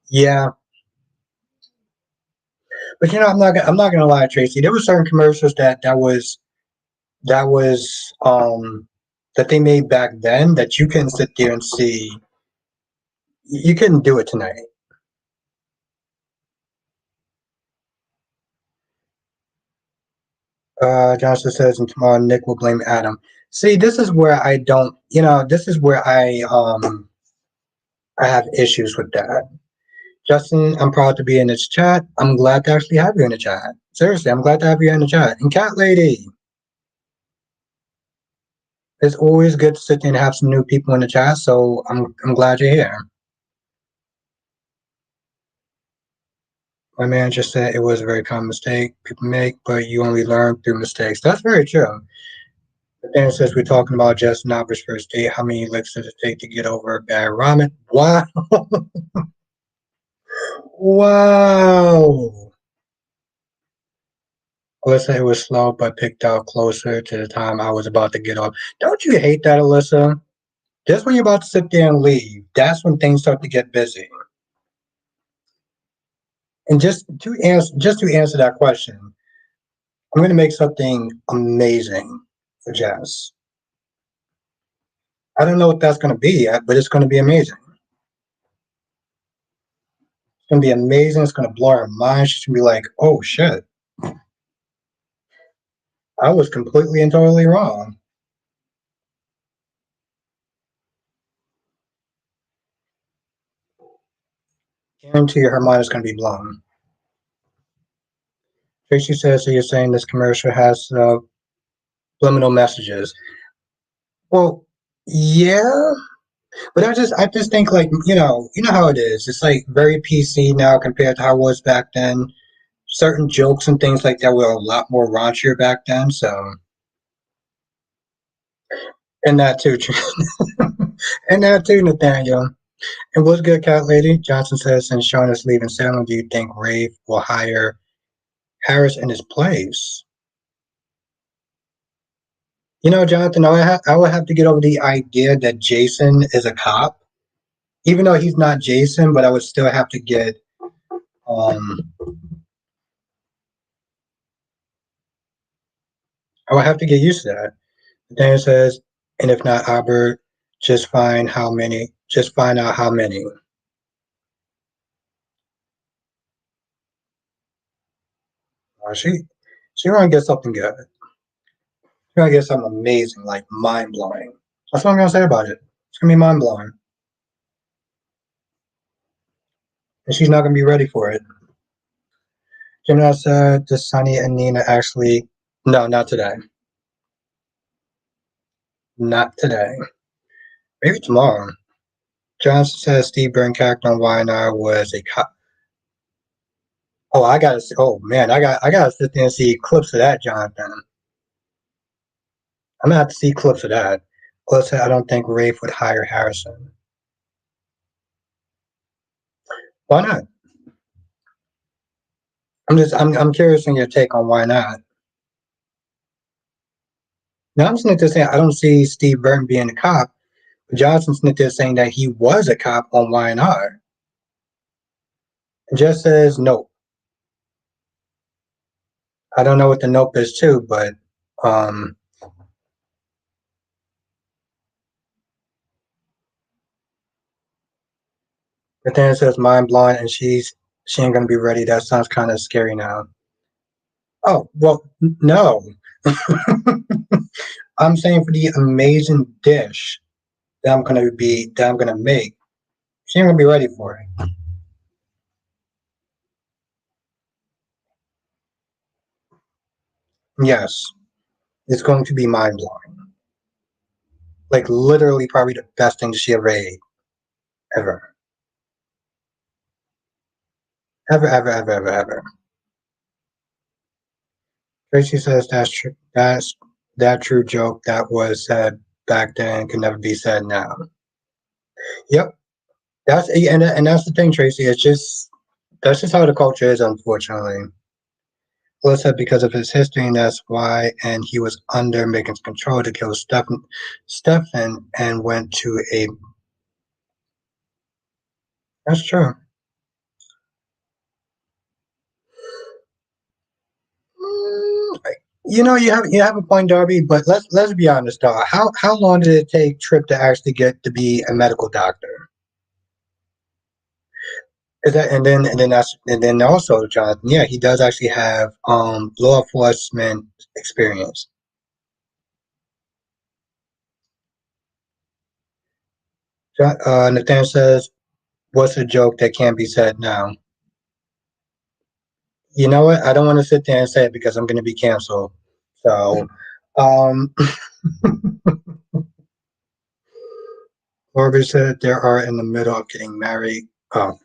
Yeah, but you know, I'm not gonna lie, Tracy. There were certain commercials that was that they made back then that you couldn't sit there and see. You couldn't do it tonight. Johnson says, and tomorrow Nick will blame Adam. See, this is where I don't. This is where I have issues with that. Justin, I'm proud to be in this chat. I'm glad to actually have you in the chat. Seriously, I'm glad to have you in the chat. And Cat Lady, it's always good to sit there and have some new people in the chat, so I'm glad you're here. My man just said it was a very common mistake people make, but you only learn through mistakes. That's very true. But then says we're talking about just an average first date. How many licks does it take to get over a bad ramen? Wow. Wow. Alyssa, it was slow, but picked out closer to the time I was about to get off. Don't you hate that, Alyssa? Just when you're about to sit there and leave, that's when things start to get busy. And just to answer that question, I'm going to make something amazing for Jess. I don't know what that's going to be yet, but it's going to be amazing. It's going to be amazing. It's going to blow her mind. She's going to be like, "Oh shit, I was completely and totally wrong." Guarantee her mind is going to be blown. Tracy says, "So you're saying this commercial has subliminal messages?" Well, yeah, but I just think like you know how it is. It's like very PC now compared to how it was back then. Certain jokes and things like that were a lot more raunchier back then. So, and that too, and that too, Nathaniel. And what's good, Cat Lady? Johnson says, since Sean is leaving Salem, do you think Rafe will hire Harris in his place? Jonathan, I would have to get over the idea that Jason is a cop, even though he's not Jason. But I would still have to get um, I would have to get used to that. Dan says, and if not Albert, just find out how many. She gonna get something good. She's gonna get something amazing, like mind blowing. That's what I'm gonna say about it. It's gonna be mind blowing, and she's not gonna be ready for it. Gemini said, "Does Sunny and Nina actually?" No, not today. Not today. Maybe tomorrow. Johnson says Steve Byrne character on Y&R was a cop. Oh, I gotta see. Oh man, I gotta sit there and see clips of that, Jonathan. I'm gonna have to see clips of that. Plus, I don't think Rafe would hire Harrison. Why not? I'm curious on your take on why not. Now I'm sitting there saying I don't see Steve Burton being a cop. Johnson sitting there saying that he was a cop on Y&R. It just says nope. I don't know what the nope is too, but um but then it says mind blowing and she ain't gonna be ready. That sounds kind of scary now. Oh well, no. I'm saying for the amazing dish that I'm gonna make. She ain't gonna be ready for it. Yes, it's going to be mind blowing. Like literally, probably the best thing she ever ate, ever, ever, ever, ever, ever, ever. Tracy says that's true. That's that true joke that was said back then can never be said now. Yep, and that's the thing, Tracy. It's just that's just how the culture is, unfortunately. Will said because of his history, and that's why, and he was under Megan's control to kill Stefan, and went to a. That's true. Mm, you have a point, Darby. But let's be honest, dog. How long did it take Trip to actually get to be a medical doctor? Is that and then also Jonathan? Yeah, he does actually have law enforcement experience. Nathan says What's a joke that can't be said now? You know what? I don't want to sit there and say it because I'm going to be canceled. So, um, Corbett said they are in the middle of getting married. Oh,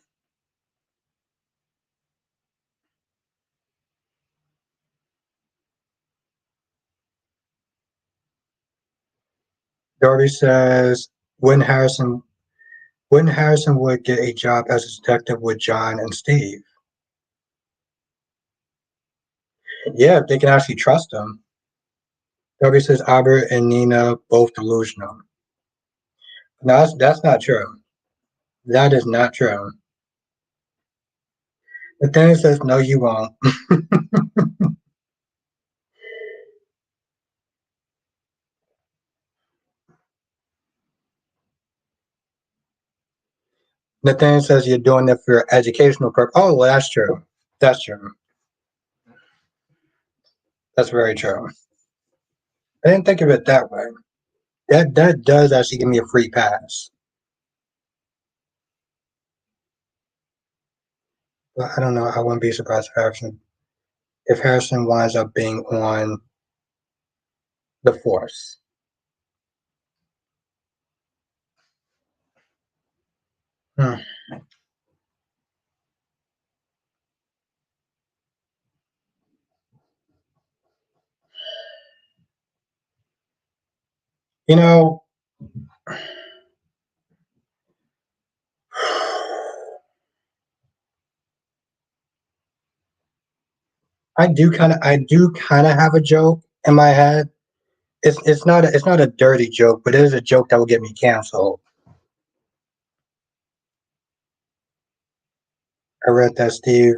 Dory says when Harrison would get a job as a detective with John and Steve. Yeah, if they can actually trust him. Dory says Albert and Nina both delusional. No, that's not true. That is not true. Nathaniel says no, you won't. Nathaniel says you're doing it for educational purpose. Oh, well, that's true. That's true. That's very true. I didn't think of it that way. That does actually give me a free pass. But I don't know. I wouldn't be surprised if Harrison winds up being on the force. Hmm. You know, I do kind of have a joke in my head. It's not a dirty joke, but it is a joke that will get me canceled. I read that Steve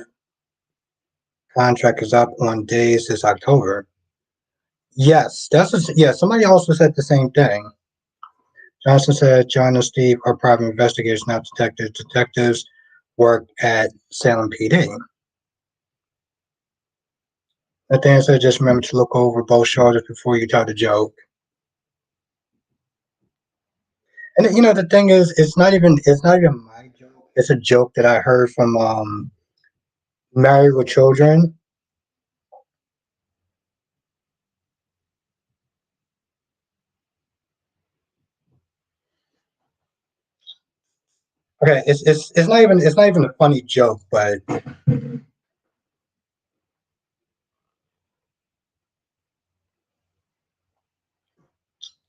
contract is up on days this October. Yes, yeah. Somebody also said the same thing. Johnson said John and Steve are private investigators, not detectives. Detectives work at Salem PD. Nathaniel said just remember to look over both shoulders before you tell the joke. And the thing is, it's not even my joke. It's a joke that I heard from Married with Children. Okay, it's not even a funny joke, but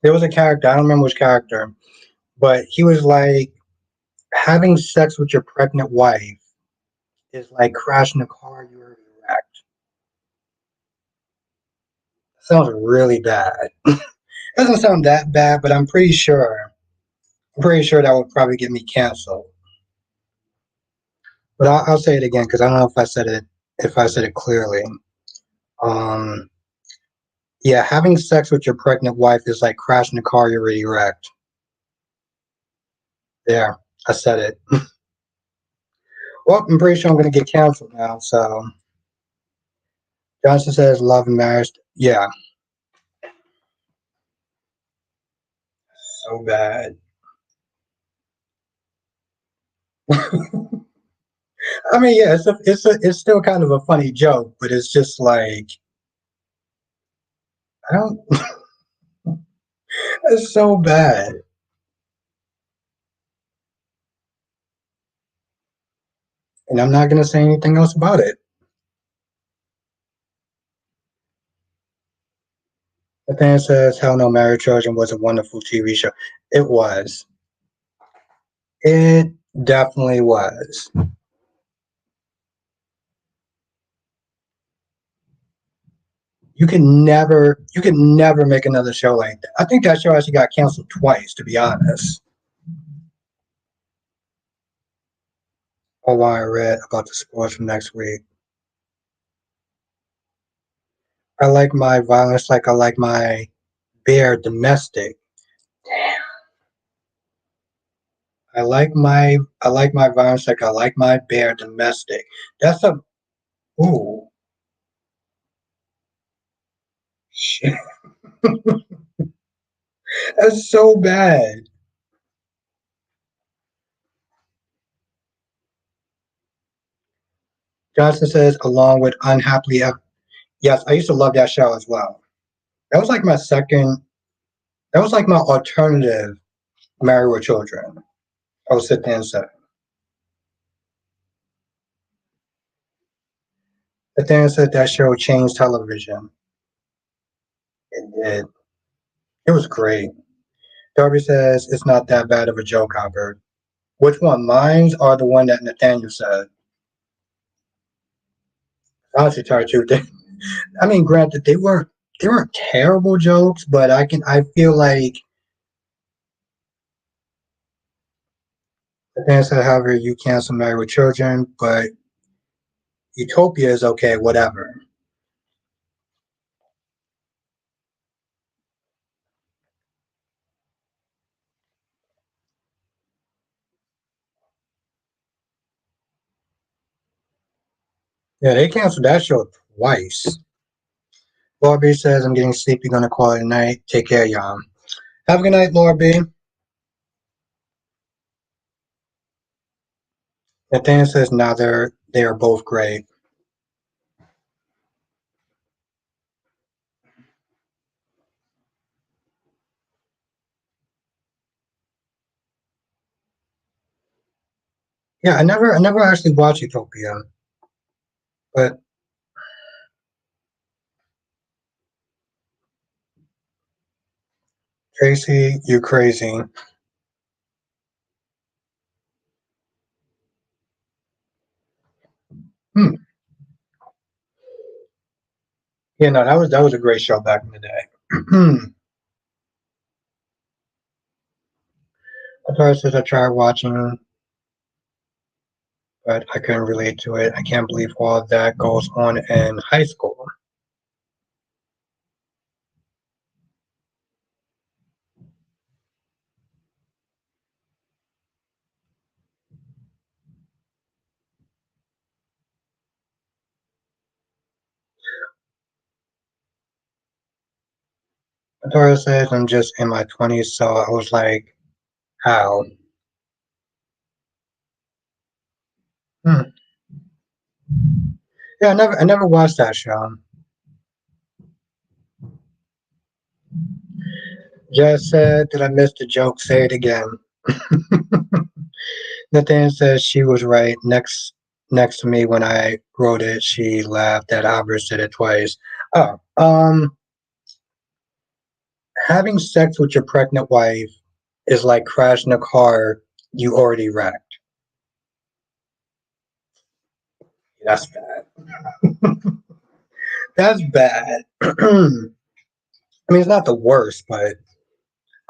there was a character, I don't remember which character, but he was like having sex with your pregnant wife is like crashing a car you already wrecked. Sounds really bad. Doesn't sound that bad, but I'm pretty sure that would probably get me canceled. But I'll say it again because I don't know if I said it clearly. Um, yeah, having sex with your pregnant wife is like crashing a car you already wrecked. There, I said it. Well, I'm pretty sure I'm going to get canceled now. So Johnson says love and marriage. Yeah, so bad. I mean, yeah, it's still kind of a funny joke, but it's just like I don't. It's so bad, and I'm not going to say anything else about it. Nathaniel says, "Hell no, Marriage Trojan was a wonderful TV show. It was. It definitely was. You can never make another show like that. I think that show actually got canceled twice, to be honest. Oh, I read about the sports from next week. I like my violence like I like my bear domestic. I like my violence like I like my bear domestic. That's a ooh shit. That's so bad. Johnson says, along with Unhappily Ever. Yes, I used to love that show as well. That was like my second, that was like my alternative Married with Children. I would sit there and say. Sit there and said that show changed television. It did. It was great. Darby says, it's not that bad of a joke, Albert. Which one? Mine's or the one that Nathaniel said? Honestly, tell you the truth, I mean, granted, they weren't terrible jokes, but I feel like the parents said, however, you cancel Married with Children, but Utopia is okay, whatever. Yeah, they canceled that show twice. Laura B says, I'm getting sleepy, gonna call it a night. Take care, y'all. Have a good night, Laura B. Nathaniel says, now they are both great. Yeah, I never actually watched Utopia, but Tracy, you crazy. Hmm. Yeah, no, that was a great show back in the day. At first, I tried watching, but I couldn't relate to it. I can't believe all that goes on in high school. Tora says I'm just in my 20s, so I was like, how? Hmm. Yeah, I never watched that show. Jess said, did I miss the joke? Say it again. Nathan says she was right. Next to me when I wrote it, she laughed that Albert said it twice. Oh, having sex with your pregnant wife is like crashing a car you already wrecked. That's bad. That's bad. I mean, it's not the worst, but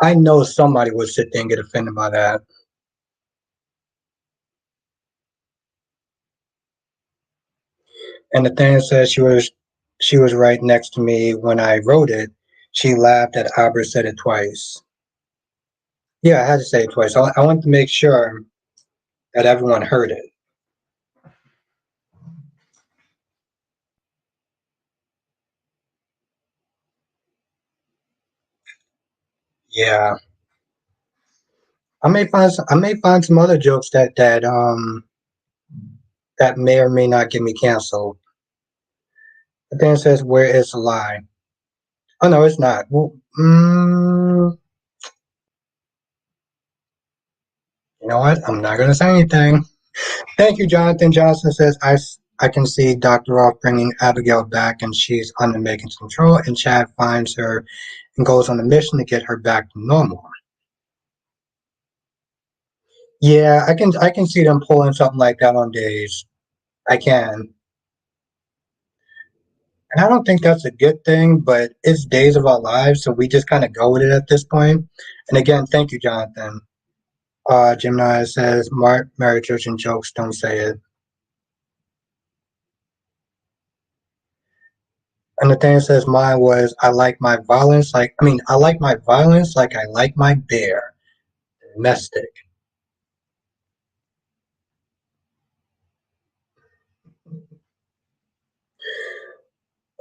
I know somebody would sit there and get offended by that. And Nathaniel says she was right next to me when I wrote it. She laughed that Albert said it twice. Yeah, I had to say it twice. I wanted to make sure that everyone heard it. Yeah, I may find some other jokes that may or may not get me canceled. Nathaniel says, "Where is the lie?" Oh no, it's not. Well, you know what? I'm not gonna say anything. Thank you, Jonathan. Johnson says, I can see Dr. Roth bringing Abigail back and she's under Megan's control, and Chad finds her and goes on a mission to get her back to normal. Yeah, I can see them pulling something like that on days. I can. And I don't think that's a good thing, but it's days of our lives, so we just kind of go with it at this point. And again, thank you, Jonathan. Gemini says, Mary Church and jokes, don't say it. And the thing says mine was I like my violence like I like my beer. Domestic.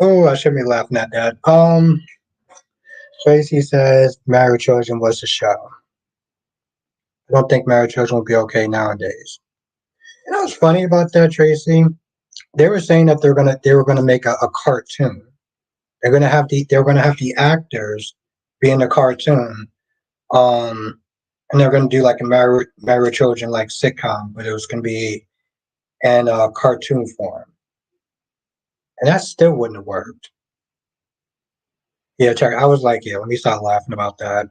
Oh, I shouldn't be laughing at that. Tracy says Married Children was the show. I don't think Married Children would be okay nowadays. You know what's funny about that, Tracy? They were saying that they were gonna make a cartoon. They're gonna have the actors be in the cartoon. Um, and they're gonna do like a married children like sitcom, but it was gonna be in cartoon form, and that still wouldn't have worked. Yeah, check. I was like, yeah, let me stop laughing about that.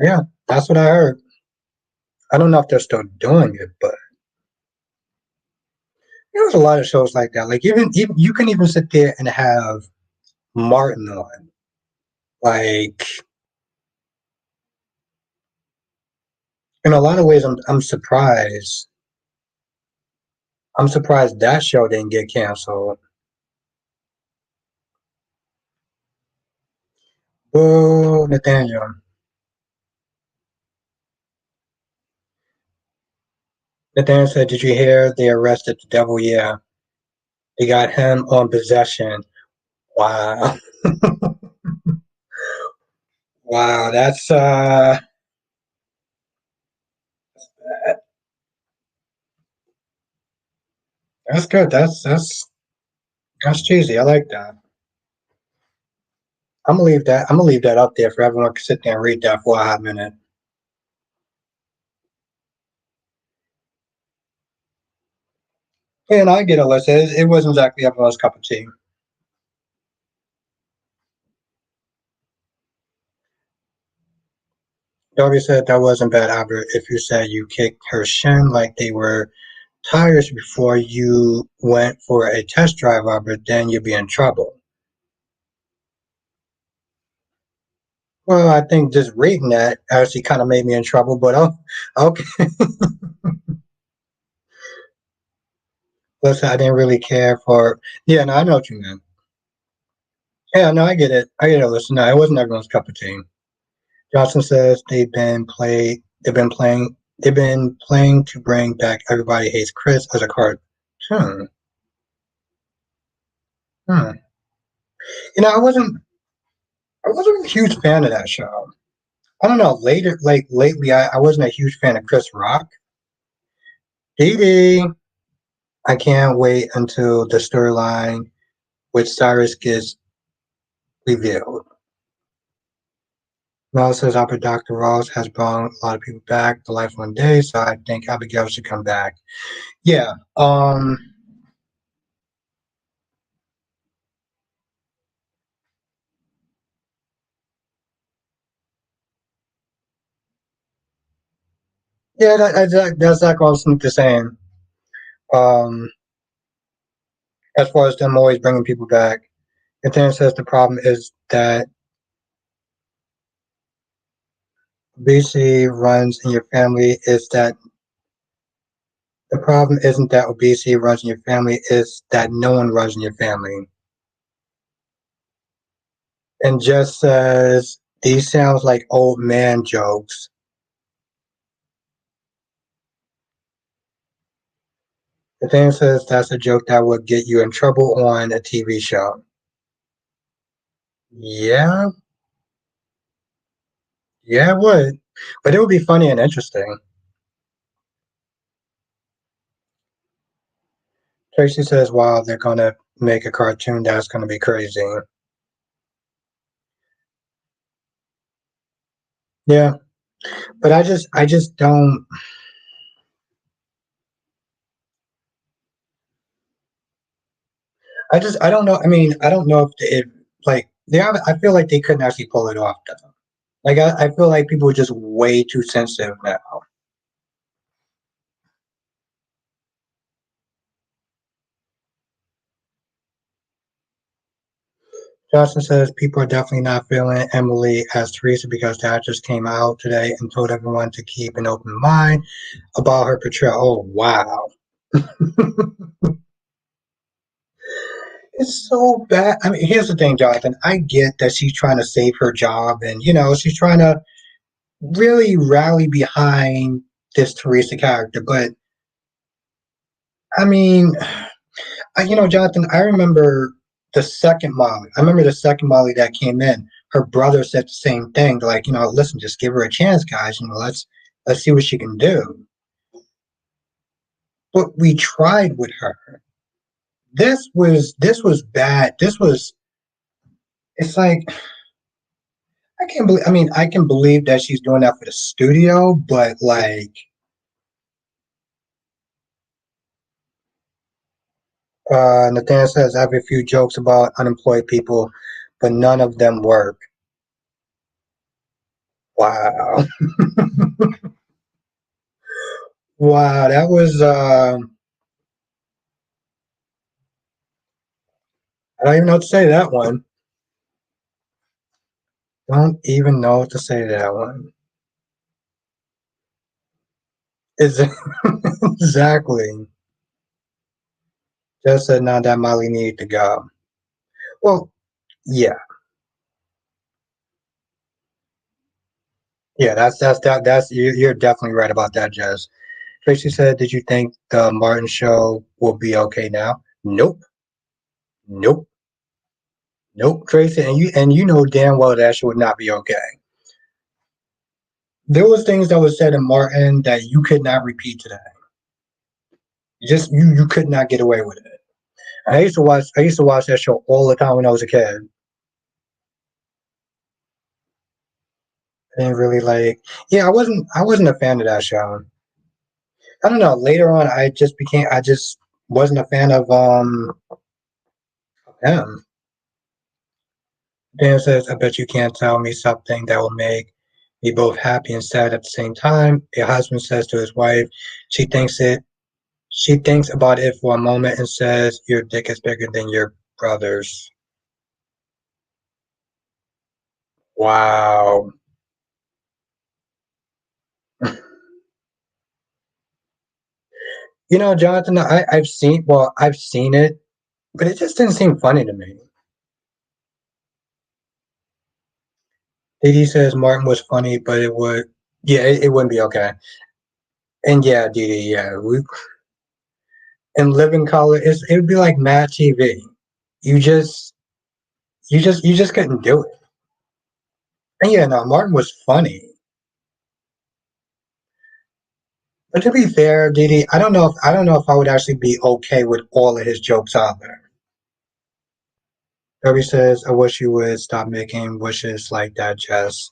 Yeah, that's what I heard. I don't know if they're still doing it, but there was a lot of shows like that. Like even you can even sit there and have Martin on. Like in a lot of ways, I'm surprised. I'm surprised that show didn't get canceled. Oh, Nathaniel. Nathaniel said, "Did you hear they arrested the devil? Yeah, they got him on possession. Wow, wow, that's good. That's cheesy. I like that. I'm gonna leave that. I'm gonna leave that up there for everyone to sit there and read that for a hot minute. And I get it, Alyssa. It wasn't exactly everyone's cup of tea. Darby said that wasn't bad, Albert. If you said you kicked her shin like they were tires before you went for a test drive, Albert, then you'd be in trouble. Well, I think just reading that actually kind of made me in trouble, but oh, okay. Listen, I didn't really care for. Yeah, no, I know what you meant. Yeah, no, I get it. I get it. Listen, no, it wasn't everyone's cup of tea. Johnson says they've been playing to bring back Everybody Hates Chris as a cartoon. Hmm. You know, I wasn't a huge fan of that show. I don't know. Lately, I wasn't a huge fan of Chris Rock. Dee Dee. I can't wait until the storyline with Cyrus gets revealed. Mel says Albert Dr. Ross has brought a lot of people back to life one day, so I think Abigail should come back. Yeah. Yeah, that's like what I was just saying. Um, as far as them always bringing people back. And then says the problem is that obesity runs in your family is that the problem isn't that obesity runs in your family, it's that no one runs in your family. And just says these sounds like old man jokes. The thing says that's a joke that would get you in trouble on a TV show. Yeah, yeah, it would. But it would be funny and interesting. Tracy says, wow, they're gonna make a cartoon that's gonna be crazy. Yeah. But I just don't I don't know. I mean, I don't know if it like they have, I feel like they couldn't actually pull it off though. Like I feel like people are just way too sensitive now. Johnson says people are definitely not feeling Emily as Teresa because that just came out today and told everyone to keep an open mind about her portrayal. Oh wow. It's so bad. I mean, here's the thing, Jonathan. I get that she's trying to save her job and she's trying to really rally behind this Teresa character, but I mean, Jonathan, I remember the second Molly. I remember the second Molly that came in. Her brother said the same thing. Like, listen, just give her a chance, guys. Let's see what she can do. but we tried with her. This was bad. This was it's like I can't believe. I mean, I can believe that she's doing that for the studio, but like, Nathaniel says, I have a few jokes about unemployed people, but none of them work. Wow, wow, that was. I don't even know what to say to that one. Don't even know what to say to that one. Is exactly. Just said now that Molly needed to go. Well, yeah, yeah. That's you're definitely right about that, Jess. Tracy said, "Did you think the Martin show will be okay now?" Nope, nope, nope, Tracy, and you know damn well that show would not be okay. There was things that was said in Martin that you could not repeat today. You could not get away with it. I used to watch that show all the time when I was a kid. I didn't really like. Yeah, I wasn't a fan of that show. I don't know. Later on, I just wasn't a fan of him. Dan says, I bet you can't tell me something that will make me both happy and sad at the same time. A husband says to his wife, she thinks it she thinks about it for a moment and says, your dick is bigger than your brother's. Wow. Jonathan, I've seen it, but it just didn't seem funny to me. Didi says Martin was funny, but it wouldn't be okay. And yeah, Didi, yeah, in living color, it would be like Mad TV. You just, you just couldn't do it. And yeah, no, Martin was funny. But to be fair, Didi, I don't know if I would actually be okay with all of his jokes out there. Toby says, I wish you would stop making wishes like that, Jess.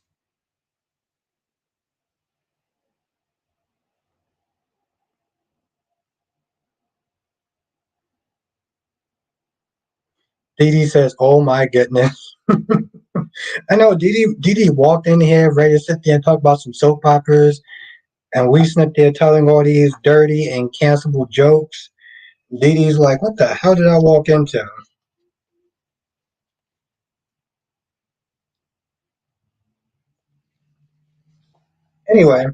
Didi says, oh my goodness. I know Didi walked in here ready to sit there and talk about some soap operas, and we sitting there telling all these dirty and cancelable jokes. Didi's like, what the hell did I walk into? Anyway,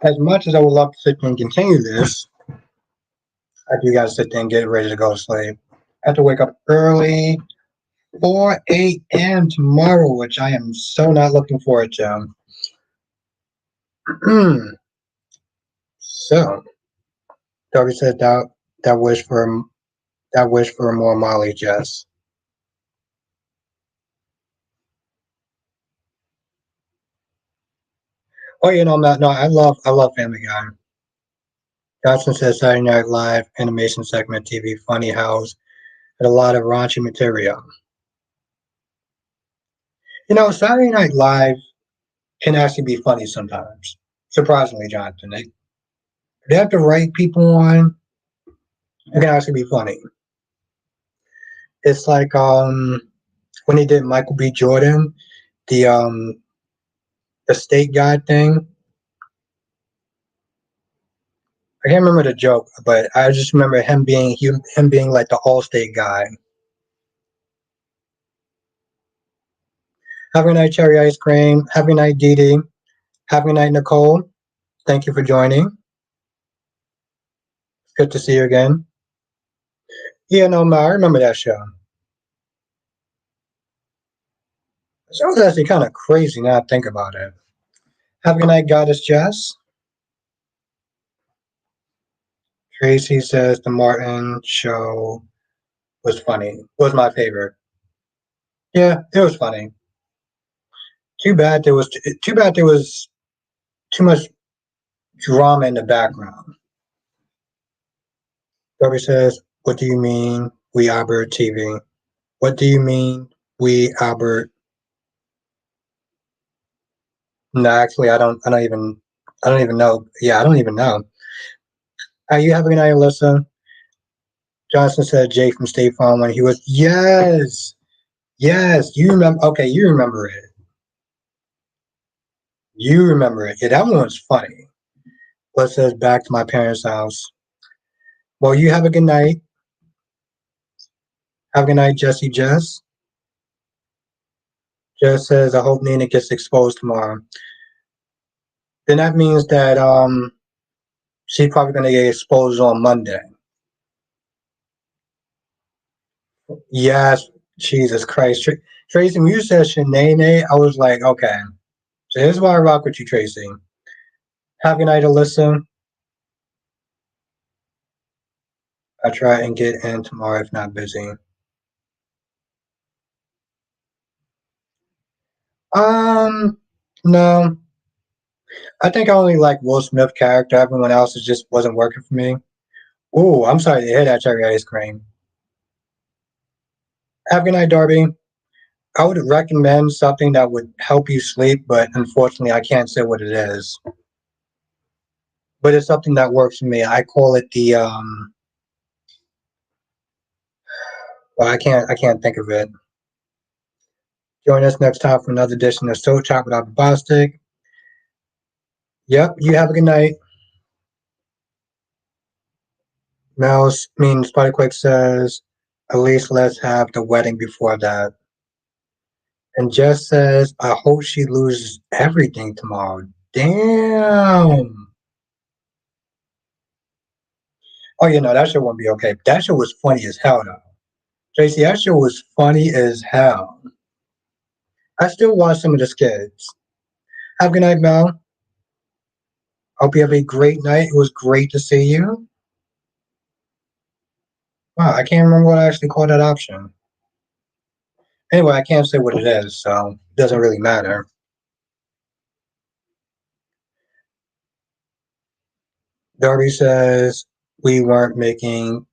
as much as I would love to sit there and continue this, I do gotta sit there and get ready to go to sleep. I have to wake up early, 4 a.m. tomorrow, which I am so not looking forward to. So, Darby said that wish for that wish for more Molly, Jess. Oh, Matt. No, I love Family Guy. Johnson says Saturday Night Live animation segment TV funny house had a lot of raunchy material. Saturday Night Live can actually be funny sometimes. Surprisingly, Jonathan, they have the right people on. It can actually be funny. It's like when he did Michael B. Jordan, the state guy thing. I can't remember the joke, but I just remember him being like the Allstate guy. Have a night, cherry ice cream. Have a night, Dee Dee. Have a night, Nicole. Thank you for joining. Good to see you again. Yeah, no, Ma, I remember that show. The show was actually kind of crazy now I think about it. Have a good night, Goddess Jess. Tracy says the Martin show was funny. Was my favorite. Yeah, it was funny. Too bad there was too much drama in the background. Darby says, "What do you mean we Albert TV? What do you mean we Albert?" No, actually, I don't. I don't even know. Yeah, I don't even know. Are you having a night, Alyssa? Johnson said Jay from State Farm when he was. Yes, yes. You remember? Okay, you remember it. You remember it. Yeah, that one was funny. Let's says back to my parents' house. Well, you have a good night. Have a good night, Jesse. Jess says I hope Nina gets exposed tomorrow. Then that means that she's probably gonna get exposed on Monday. Yes, Jesus Christ, Tracy. When you said Shanae, I was like, okay. So here's why I rock with you, Tracy. Have a good night, Alyssa. I try and get in tomorrow if not busy. Um, no. I think I only like Will Smith character. Everyone else is just wasn't working for me. Oh, I'm sorry to hear that, cherry ice cream. Have a good night, Darby. I would recommend something that would help you sleep, but unfortunately, I can't say what it is. But it's something that works for me. I call it the well, I can't think of it. Join us next time for another edition of Soul Chat without the Bostic. Yep, you have a good night. Mouse means Spiderquake says, at least let's have the wedding before that. And Jess says, I hope she loses everything tomorrow. Damn. Oh, you know, that show won't be okay. That show was funny as hell, though. Tracy, that show was funny as hell. I still watch some of the skits. Have a good night, Mel. Hope you have a great night. It was great to see you. Wow, I can't remember what I actually called that option. Anyway, I can't say what it is, so it doesn't really matter. Darby says we weren't making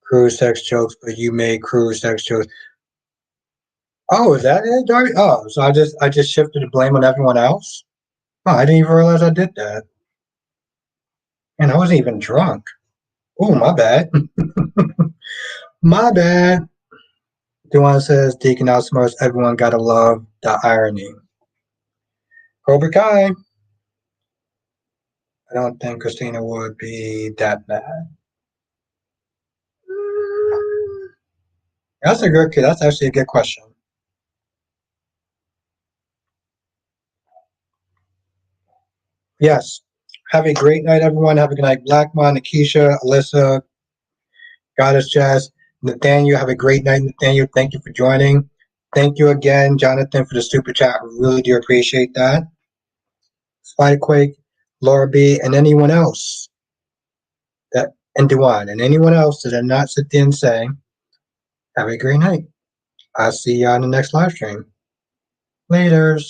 crew sex jokes, but you made crew sex jokes. Oh, is that it, Darby? Oh, so I just shifted the blame on everyone else? Oh, I didn't even realize I did that. And I wasn't even drunk. Oh, my bad. My bad. Duane says Deacon outsmarts everyone gotta love the irony. Cobra Kai. I don't think Christina would be that bad. That's a good kid. That's actually a good question. Yes. Have a great night, everyone. Have a good night, Blackmon, Akeisha, Alyssa, Goddess Jazz, Nathaniel. Have a great night, Nathaniel. Thank you for joining. Thank you again, Jonathan, for the super chat. I really do appreciate that. Spyquake, Laura B, and anyone else that and Dewan and anyone else that did not sit there and say, have a great night. I'll see you on the next live stream. Laters.